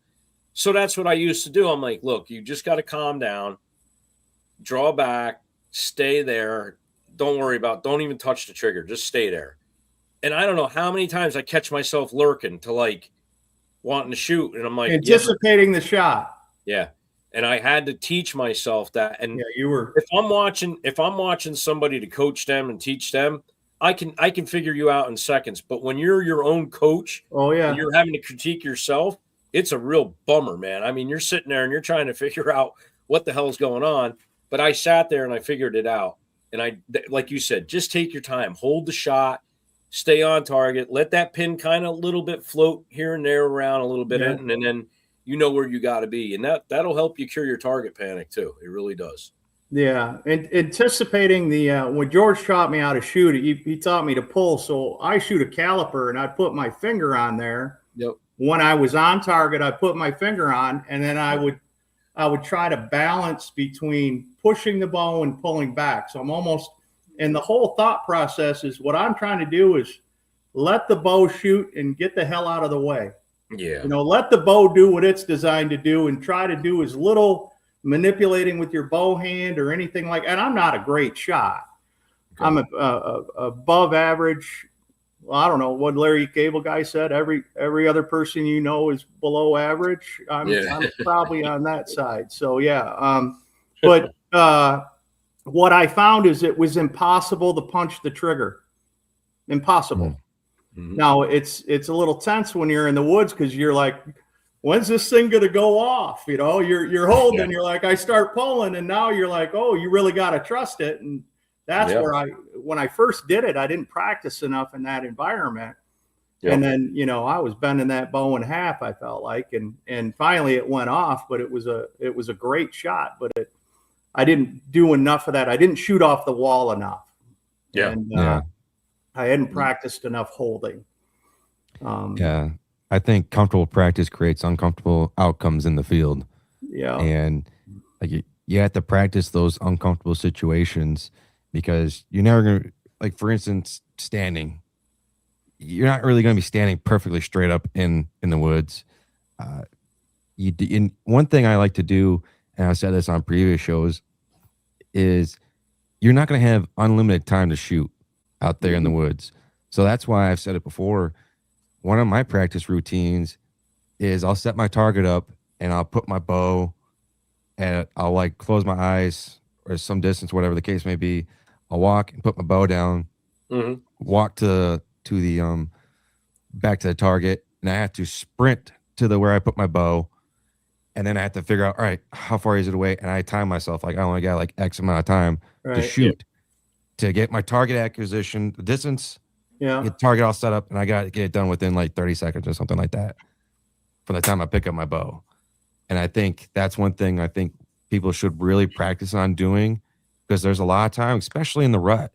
So that's what I used to do. I'm like, look, you just got to calm down, draw back, stay there. Don't even touch the trigger. Just stay there. And I don't know how many times I catch myself lurking to wanting to shoot. And I'm like, anticipating the shot. Yeah. And I had to teach myself that. And you were, if I'm watching somebody to coach them and teach them, I can figure you out in seconds. But when you're your own coach, and you're having to critique yourself, it's a real bummer, man. I mean, you're sitting there and you're trying to figure out what the hell's going on. But I sat there and I figured it out. And like you said, just take your time, hold the shot, stay on target, let that pin kind of a little bit float here and there around a little bit, and then you know where you got to be. And that'll help you cure your target panic too. It really does. Yeah, and anticipating the when George taught me how to shoot it, he taught me to pull. So I shoot a caliper, and I'd put my finger on there. Yep. When I was on target, I put my finger on, and then I would try to balance between pushing the bow and pulling back. So I'm almost, and the whole thought process is what I'm trying to do is let the bow shoot and get the hell out of the way. Yeah. Let the bow do what it's designed to do, and try to do as little manipulating with your bow hand or anything like. And I'm not a great shot. Okay. I'm above average. Well, I don't know what Larry Cable guy said. Every other person is below average. I'm probably on that side. So yeah. But what I found is it was impossible to punch the trigger. Impossible. Mm-hmm. Now it's a little tense when you're in the woods because you're like, when's this thing going to go off? You're holding, you're like, I start pulling, and now you're like, oh, you really got to trust it. And that's where when I first did it, I didn't practice enough in that environment. Yep. And then, I was bending that bow in half, I felt like, and finally it went off, but it was a great shot, but I didn't do enough of that. I didn't shoot off the wall enough. Yeah. And, I hadn't practiced enough holding. I think comfortable practice creates uncomfortable outcomes in the field. Yeah. And like you have to practice those uncomfortable situations because you're never going to, like, for instance, standing. You're not really going to be standing perfectly straight up in the woods. One thing I like to do, and I've said this on previous shows, is you're not going to have unlimited time to shoot out there in the woods. So that's why I've said it before. One of my practice routines is I'll set my target up and I'll put my bow and I'll like close my eyes or some distance, whatever the case may be. I'll walk and put my bow down, walk to the back to the target, and I have to sprint to where I put my bow, and then I have to figure out, all right, how far is it away? And I time myself, like I only got like X amount of time to shoot to get my target acquisition, the distance. Yeah. Get the target all set up, and I got to get it done within like 30 seconds or something like that from the time I pick up my bow. And I think that's one thing I think people should really practice on doing, because there's a lot of time, especially in the rut.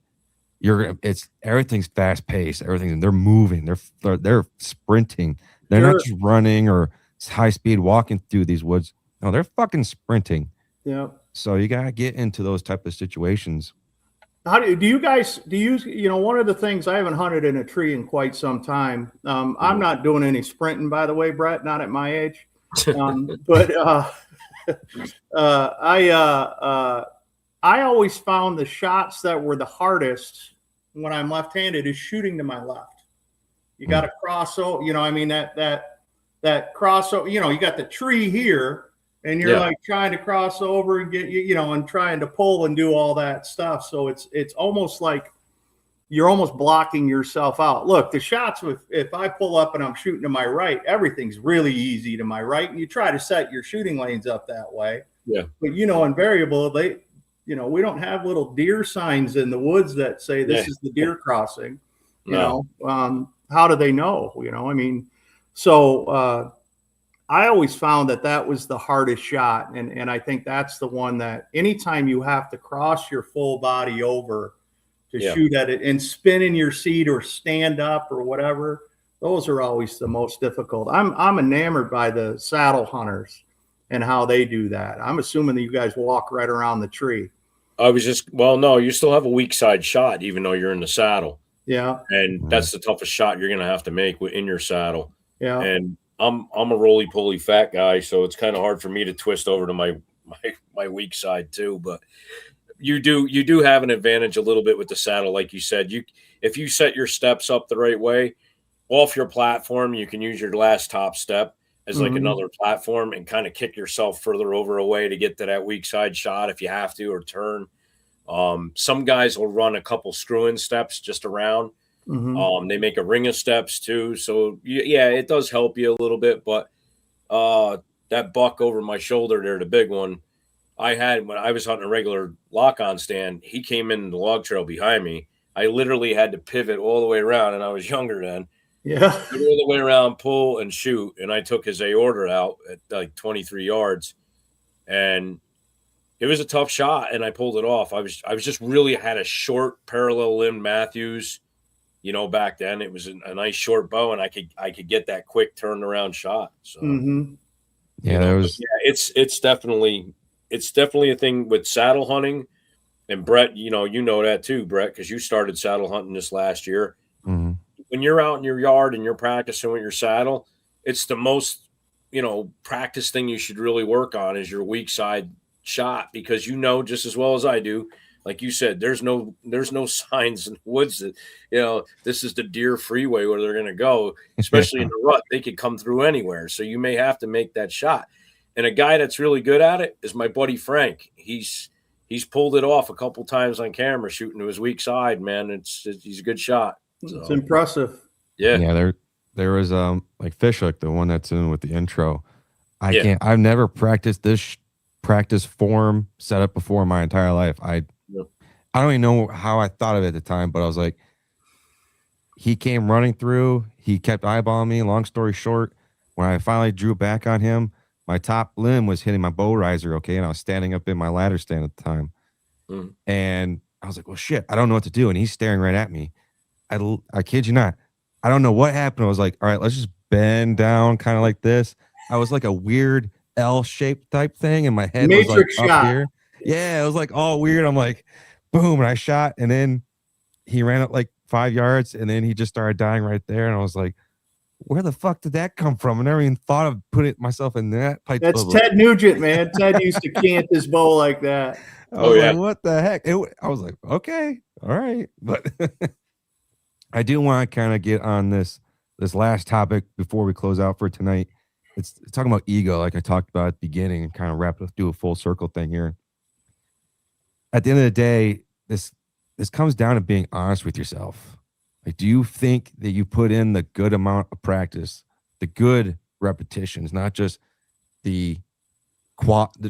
Everything's fast paced. They're moving. They're sprinting. They're not just running or high speed walking through these woods. No, they're fucking sprinting. Yeah. So you gotta get into those type of situations. How do you guys one of the things, I haven't hunted in a tree in quite some time. I'm not doing any sprinting, by the way, Brett, not at my age. But I always found the shots that were the hardest when I'm left-handed is shooting to my left. You got to cross over, that cross over, you got the tree here, and you're like trying to cross over and get, and trying to pull and do all that stuff. So it's almost like you're almost blocking yourself out. Look, the shots if I pull up and I'm shooting to my right, everything's really easy to my right, and you try to set your shooting lanes up that way. Yeah. But invariable, we don't have little deer signs in the woods that say this is the deer crossing. How do they know? So I always found that was the hardest shot. And I think that's the one that anytime you have to cross your full body over to shoot at it and spin in your seat or stand up or whatever, those are always the most difficult. I'm enamored by the saddle hunters and how they do that. I'm assuming that you guys walk right around the tree. No, you still have a weak side shot, even though you're in the saddle. Yeah. And that's the toughest shot you're going to have to make in your saddle. Yeah. And I'm a roly-poly fat guy, so it's kind of hard for me to twist over to my weak side too. But you do have an advantage a little bit with the saddle, like you said. If you set your steps up the right way, off your platform, you can use your last top step as like another platform and kind of kick yourself further over away to get to that weak side shot if you have to, or turn. Some guys will run a couple screw-in steps just around. They make a ring of steps too. So it does help you a little bit, but that buck over my shoulder there, the big one I had when I was hunting a regular lock-on stand, he came in the log trail behind me. I literally had to pivot all the way around, and I was younger then. Yeah. All the way around, pull and shoot. And I took his aorta out at like 23 yards. And it was a tough shot, and I pulled it off. I was just really had a short parallel limb Matthews. You know, back then it was a nice short bow, and I could get that quick turnaround shot. So yeah, there was. Yeah, it's definitely a thing with saddle hunting. And Brett, you know that too, Brett, because you started saddle hunting this last year. Mm-hmm. When you're out in your yard and you're practicing with your saddle, it's the most, practice thing you should really work on is your weak side shot, because just as well as I do, like you said, there's no signs in the woods that, this is the deer freeway where they're going to go, especially in the rut. They could come through anywhere. So you may have to make that shot. And a guy that's really good at it is my buddy Frank. He's pulled it off a couple times on camera shooting to his weak side, man. He's a good shot. So. It's impressive. Yeah. Yeah. There was like Fishhook, the one that's in with the intro. I've never practiced this practice form setup before in my entire life. I don't even know how I thought of it at the time, but I was like, he came running through. He kept eyeballing me. Long story short, when I finally drew back on him, my top limb was hitting my bow riser, okay? And I was standing up in my ladder stand at the time. And I was like, well, shit, I don't know what to do. And he's staring right at me. I kid you not. I don't know what happened. I was like, all right, let's just bend down kind of like this. I was like a weird L-shaped type thing, and my head Matrix was like shot. up here. Yeah, it was like all weird. I'm like, boom, and I shot, and then he ran up like 5 yards, and then he just started dying right there. And I was like, where the fuck did that come from? I never even thought of putting myself in that pipe. That's Ted Nugent, man. Ted used to cant his bow like that. I was like, what the heck? I was like, okay, all right. But I do want to kind of get on this last topic before we close out for tonight. It's talking about ego, like I talked about at the beginning, and kind of do a full circle thing here. At the end of the day, this comes down to being honest with yourself. Like, do you think that you put in the good amount of practice, the good repetitions, not just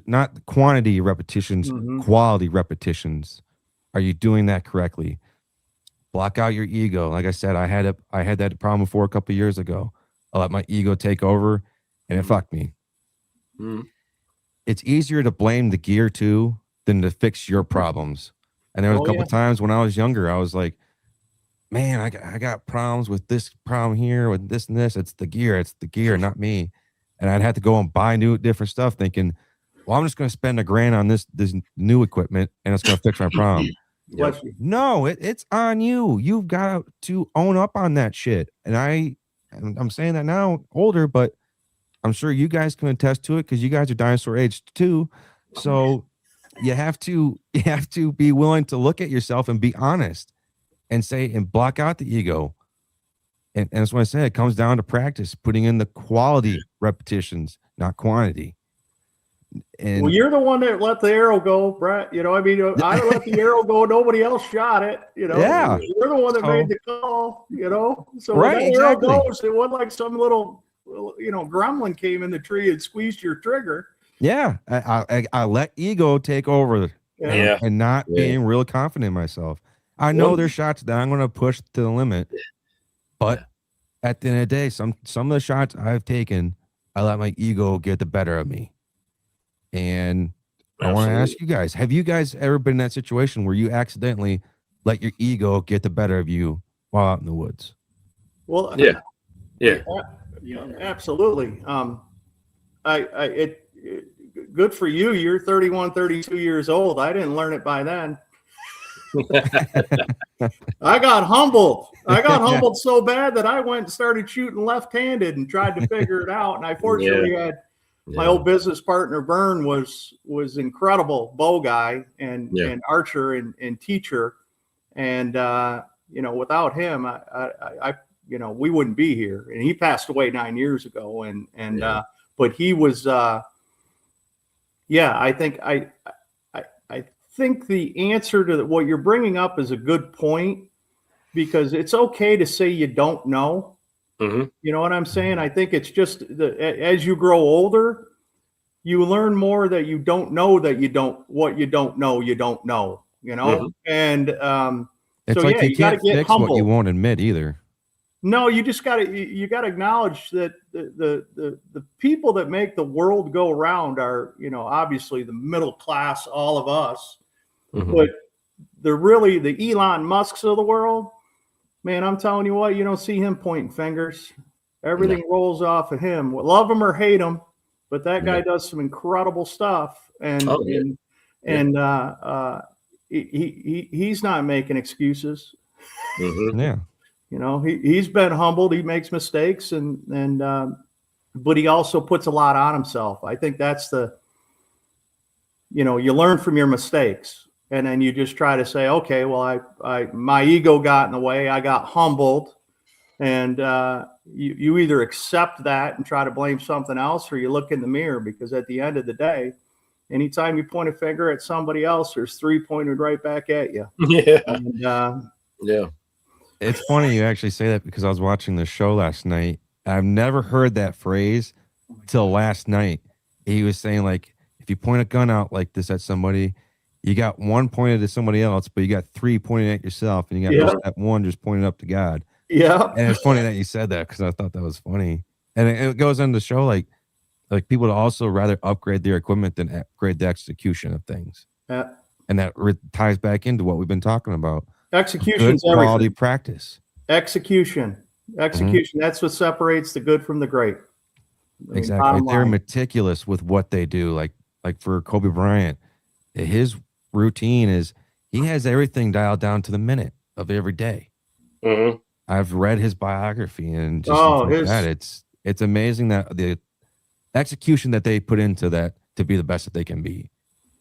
not the quantity repetitions, quality repetitions? Are you doing that correctly? Block out your ego. Like I said, I had that problem before a couple of years ago. I let my ego take over, and it fucked me. It's easier to blame the gear too than to fix your problems. And there was a couple of times when I was younger, I was like, man, I got problems with this problem here, with this and this. It's the gear, not me. And I'd have to go and buy different stuff, thinking, well, I'm just going to spend $1,000 on this new equipment, and it's going to fix my problem. No, it's on you. You've got to own up on that shit. And I'm saying that now, older, but I'm sure you guys can attest to it because you guys are dinosaur aged too. So you have to be willing to look at yourself and be honest and say, and block out the ego. And that's what I say. It comes down to practice, putting in the quality repetitions, not quantity. And well, you're the one that let the arrow go, Brett. I let the arrow go. Nobody else shot it. Yeah. You're the one that made the call. So right, when that arrow exactly. goes, it wasn't like some little, gremlin came in the tree and squeezed your trigger. Yeah, I let ego take over, and not being real confident in myself. I know there's shots that I'm going to push to the limit, but at the end of the day, some of the shots I've taken, I let my ego get the better of me. And I want to ask you guys, have you guys ever been in that situation where you accidentally let your ego get the better of you while out in the woods? Well, absolutely. Good for you. You're 31, 32 years old. I didn't learn it by then. I got humbled. So bad that I went and started shooting left-handed and tried to figure it out. And I fortunately had my old business partner, Vern, was incredible bow guy and archer and teacher. And, without him, I we wouldn't be here. And he passed away 9 years ago. But he was, I think the answer to what you're bringing up is a good point, because it's okay to say you don't know. You know what I'm saying? I think it's just as you grow older, you learn more that you don't know that you don't know. And it's so like you got to can't get fix humble. what you won't admit either. No, you just got to you got to acknowledge that the people that make the world go round are, obviously the middle class, all of us, but they're really the Elon Musks of the world. Man, I'm telling you what, you don't see him pointing fingers. Everything rolls off of him. Love him or hate him, but that guy does some incredible stuff, and he's not making excuses. Yeah. He's been humbled. He makes mistakes, but he also puts a lot on himself. I think that's you learn from your mistakes, and then you just try to say, okay, well, my ego got in the way. I got humbled, and you either accept that and try to blame something else, or you look in the mirror, because at the end of the day, anytime you point a finger at somebody else, there's 3 pointed right back at you. Yeah. And, It's funny you actually say that, because I was watching the show last night. I've never heard that phrase till last night. He was saying, like, if you point a gun out like this at somebody, you got one pointed at somebody else, but you got 3 pointed at yourself, and you got just that one just pointed up to God. Yeah. And it's funny that you said that, because I thought that was funny. And it goes on the show, like people would also rather upgrade their equipment than upgrade the execution of things. Yeah. And that ties back into what we've been talking about. Execution's good quality everything. Practice. Execution. That's what separates the good from the great. Exactly. They're meticulous with what they do. Like for Kobe Bryant, his routine is he has everything dialed down to the minute of every day. I've read his biography, and just it's amazing that the execution that they put into that to be the best that they can be.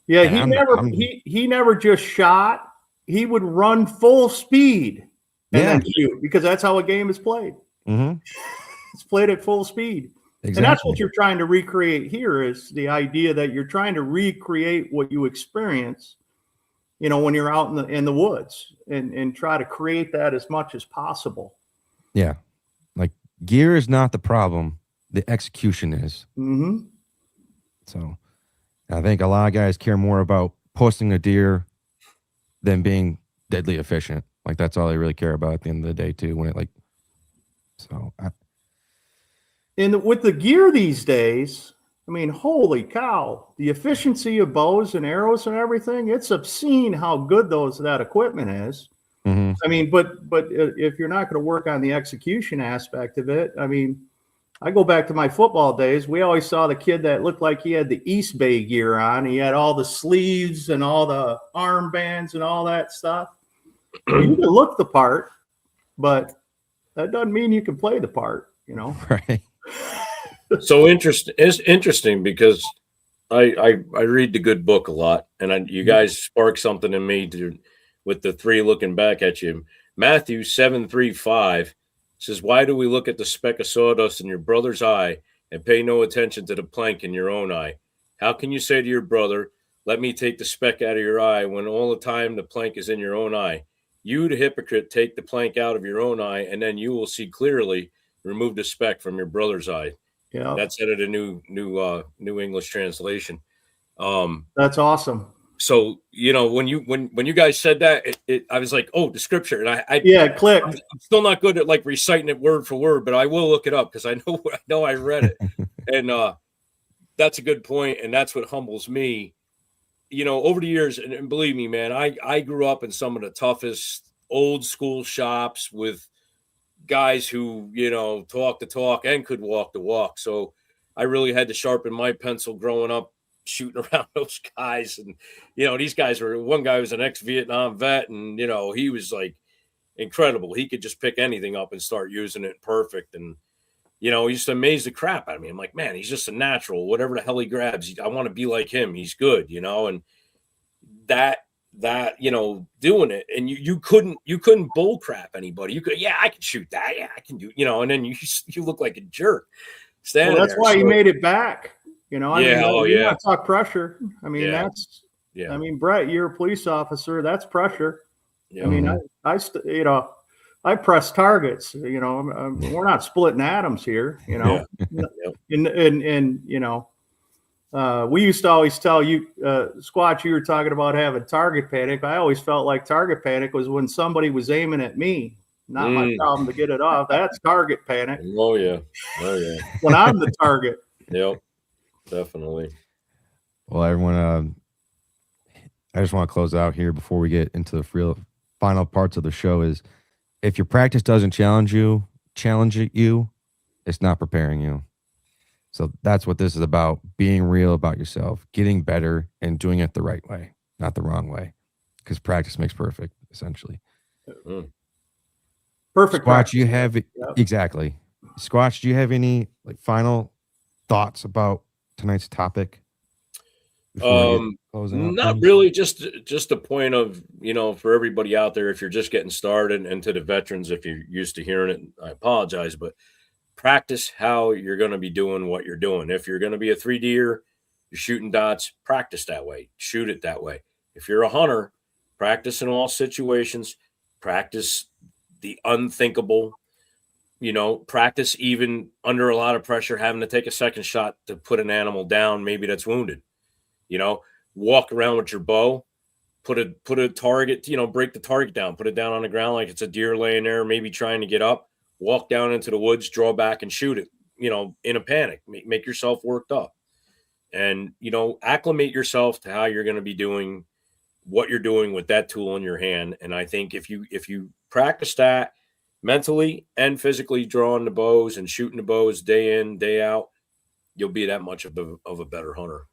Yeah, he never just shot. He would run full speed and then shoot, because that's how a game is played. It's played at full speed. Exactly. And that's what you're trying to recreate here, is the idea that you're trying to recreate what you experience, when you're out in the woods, and try to create that as much as possible. Yeah. Like, gear is not the problem. The execution is. So I think a lot of guys care more about posting a deer than being deadly efficient. Like, that's all they really care about at the end of the day too. And with the gear these days, I mean, holy cow, the efficiency of bows and arrows and everything, it's obscene how good that equipment is. I mean, but if you're not going to work on the execution aspect of it, I mean, I go back to my football days. We always saw the kid that looked like he had the East Bay gear on. He had all the sleeves and all the armbands and all that stuff. You can look the part, but that doesn't mean you can play the part, Right. So it's interesting, because I read the Good Book a lot, and you guys spark something in me with the 3 looking back at you. Matthew 7:3-5 says, "Why do we look at the speck of sawdust in your brother's eye and pay no attention to the plank in your own eye? How can you say to your brother, 'Let me take the speck out of your eye,' when all the time the plank is in your own eye? You, the hypocrite, take the plank out of your own eye, and then you will see clearly. Remove the speck from your brother's eye." Yeah, that's out of the New English translation. That's awesome. So when you guys said that, I was like, oh, the scripture, and I clicked. I'm still not good at like reciting it word for word, but I will look it up, because I know I read it, and that's a good point, and that's what humbles me. Over the years, and believe me, man, I grew up in some of the toughest old school shops with guys who, talk the talk and could walk the walk. So I really had to sharpen my pencil growing up, shooting around those guys. And, these guys one guy was an ex-Vietnam vet, and, he was like incredible. He could just pick anything up and start using it perfect. And, he used to amaze the crap out of me. I'm like, man, he's just a natural. Whatever the hell he grabs, I want to be like him. He's good, and that doing it, and you couldn't bull crap anybody. You could, I can shoot that, I can do, and then you look like a jerk standing that's there. why you made it back, you want to talk pressure. I mean, I mean, Brett, you're a police officer, that's pressure. I mean, I press targets, we're not splitting atoms here, and we used to always tell you, Squatch, you were talking about having target panic. I always felt like target panic was when somebody was aiming at me, Not my problem to get it off. That's target panic. Oh yeah. When I'm the target. Yep, definitely. Well, everyone, I just want to close out here before we get into the real final parts of the show. Is if your practice doesn't challenge you, it's not preparing you. So that's what this is about: being real about yourself, getting better, and doing it the right way, not the wrong way, because practice makes perfect, essentially. Perfect. Squatch, you have exactly. Squatch, do you have any final thoughts about tonight's topic? Not really. Just a point of, for everybody out there, if you're just getting started, and to the veterans, if you're used to hearing it, I apologize, but practice how you're going to be doing what you're doing. If you're going to be a 3D'er, you're shooting dots, practice that way. Shoot it that way. If you're a hunter, practice in all situations. Practice the unthinkable. Practice even under a lot of pressure, having to take a second shot to put an animal down, maybe that's wounded. Walk around with your bow, put a target, break the target down, put it down on the ground like it's a deer laying there, maybe trying to get up, walk down into the woods, draw back and shoot it, in a panic, make yourself worked up, and, acclimate yourself to how you're going to be doing what you're doing with that tool in your hand. And I think if you practice that mentally and physically, drawing the bows and shooting the bows day in, day out, you'll be that much of a better hunter.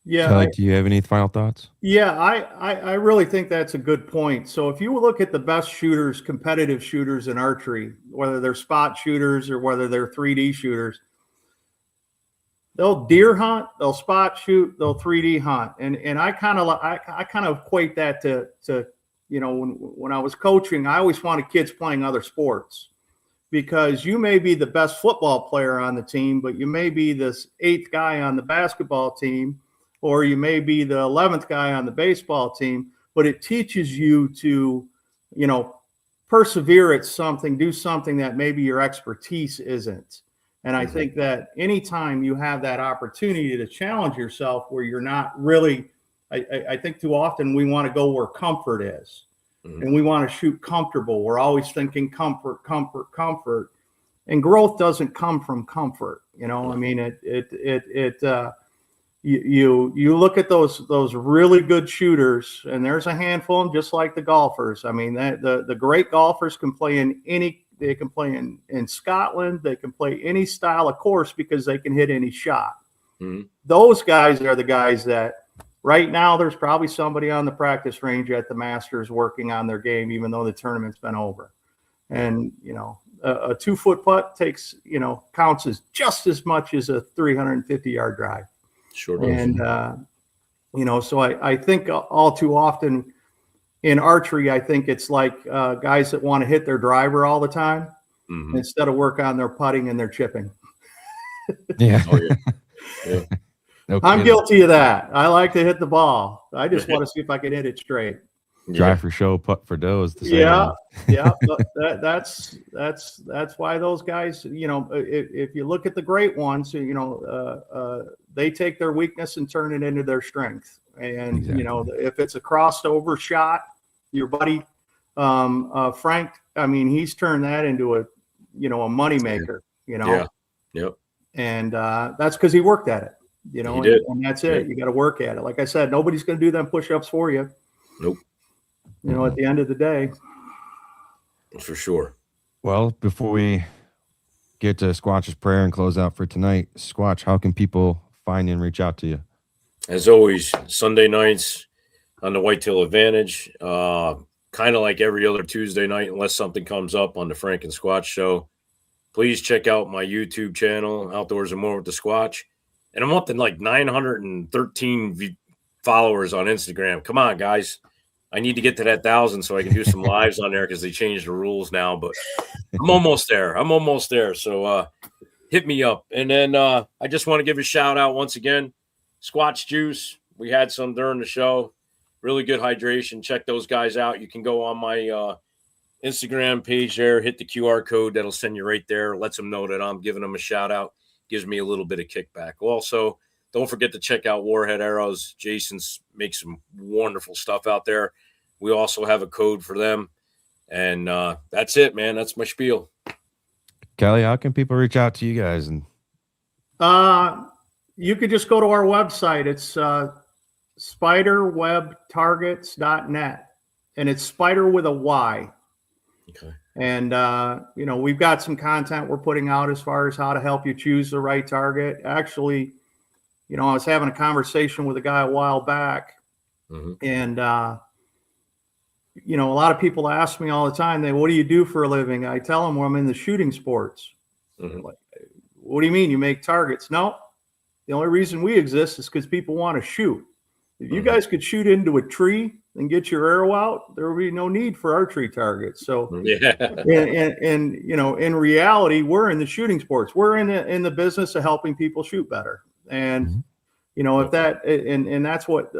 Yeah. Kelly, do you have any final thoughts? Yeah, I really think that's a good point. So if you look at the best shooters, competitive shooters in archery, whether they're spot shooters or whether they're 3D shooters, they'll deer hunt, they'll spot shoot, they'll 3D hunt. And I kind of equate that to when I was coaching, I always wanted kids playing other sports, because you may be the best football player on the team, but you may be this 8th guy on the basketball team, or you may be the 11th guy on the baseball team, but it teaches you to, persevere at something, do something that maybe your expertise isn't. And I think that anytime you have that opportunity to challenge yourself where you're not really, I think too often we want to go where comfort is, and we want to shoot comfortable. We're always thinking comfort, and growth doesn't come from comfort. I mean, you look at those really good shooters, and there's a handful of them, just like the golfers. I mean, the great golfers can play they can play in Scotland, they can play any style of course because they can hit any shot. Those guys are the guys that right now there's probably somebody on the practice range at the Masters working on their game, even though the tournament's been over. And, a 2-foot putt counts as just as much as a 350-yard drive. Sure does. And, so I think all too often in archery, I think it's like guys that want to hit their driver all the time instead of work on their putting and their chipping. Yeah. Oh, yeah. No I'm kidding. guilty of that. I like to hit the ball. I just want to see if I can hit it straight. Drive for show, putt for dough is the same. Yeah. But that's why those guys, if you look at the great ones, they take their weakness and turn it into their strength. And if it's a crossover shot, your buddy Frank, I mean, he's turned that into a moneymaker. Yeah. Yep. And that's because he worked at it. He did. And that's it. You got to work at it. Like I said, nobody's going to do them push-ups for you. Nope. At the end of the day. For sure. Well, before we get to Squatch's prayer and close out for tonight, Squatch, how can people find and reach out to you? As always, Sunday nights on the Whitetail Advantage, kind of like every other Tuesday night, unless something comes up on the Frank and Squatch show. Please check out my YouTube channel, Outdoors and More with the Squatch. And I'm up to like 913 followers on Instagram. Come on, guys. I need to get to that 1,000 so I can do some lives on there because they changed the rules now. But I'm almost there. So hit me up. And then I just want to give a shout out once again. Squatch Juice. We had some during the show. Really good hydration. Check those guys out. You can go on my Instagram page there. Hit the QR code. That'll send you right there. Lets them know that I'm giving them a shout out. Gives me a little bit of kickback. Also, don't forget to check out Warhead Arrows. Jason's makes some wonderful stuff out there. We also have a code for them. And that's it, man. That's my spiel. Kelly, how can people reach out to you guys? And you could just go to our website. It's SpyderWebTargets.net, and it's spider with a Y. Okay. And we've got some content we're putting out as far as how to help you choose the right target. Actually, I was having a conversation with a guy a while back, and a lot of people ask me all the time, what do you do for a living? I tell them, well, I'm in the shooting sports. Like, what do you mean you make targets? No, the only reason we exist is because people want to shoot. If you guys could shoot into a tree and get your arrow out, there would be no need for archery targets. So, and in reality, we're in the shooting sports. We're in the business of helping people shoot better. And if that and that's what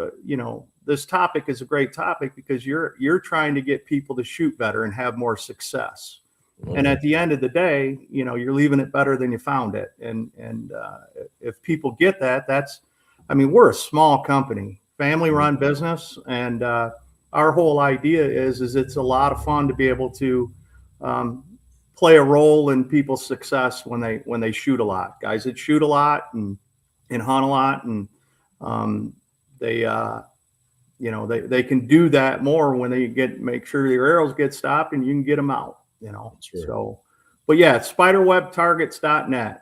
this topic is a great topic, because you're trying to get people to shoot better and have more success. And at the end of the day, you're leaving it better than you found it. And if people get that, we're a small company, family-run business, and our whole idea is it's a lot of fun to be able to play a role in people's success when they shoot a lot. Guys that shoot a lot and hunt a lot, and they can do that more when they make sure your arrows get stopped and you can get them out. So, but yeah, it's SpyderWebTargets.net.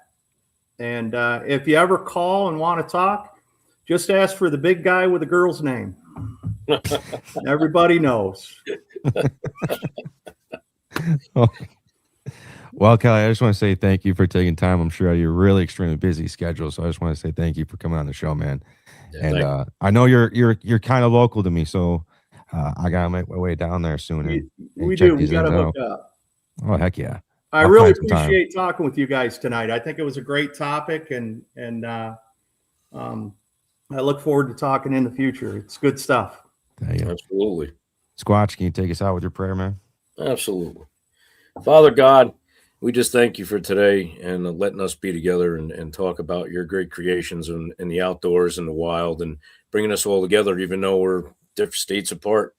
And if you ever call and want to talk, just ask for the big guy with the girl's name. Everybody knows. Well, Kelly, I just want to say thank you for taking time. I'm sure you're really extremely busy schedule, so I just want to say thank you for coming on the show, man. Yeah, and I know you're kind of local to me, so I gotta make my way down there soon. We do. We gotta hook up. Oh, heck yeah! I'll really appreciate talking with you guys tonight. I think it was a great topic, and I look forward to talking in the future. It's good stuff. Absolutely. Squatch, can you take us out with your prayer, man? Absolutely. Father God, we just thank you for today and letting us be together and talk about your great creations in the outdoors and the wild, and bringing us all together, even though we're different states apart.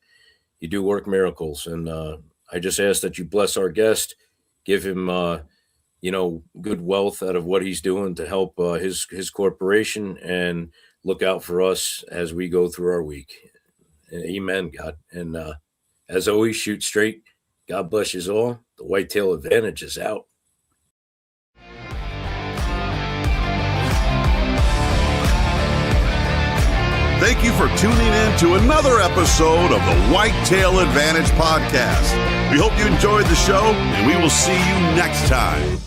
You do work miracles. And I just ask that you bless our guest, give him, good wealth out of what he's doing to help his corporation, and look out for us as we go through our week. Amen, God. And as always, shoot straight. God bless you all. The Whitetail Advantage is out. Thank you for tuning in to another episode of the Whitetail Advantage podcast. We hope you enjoyed the show, and we will see you next time.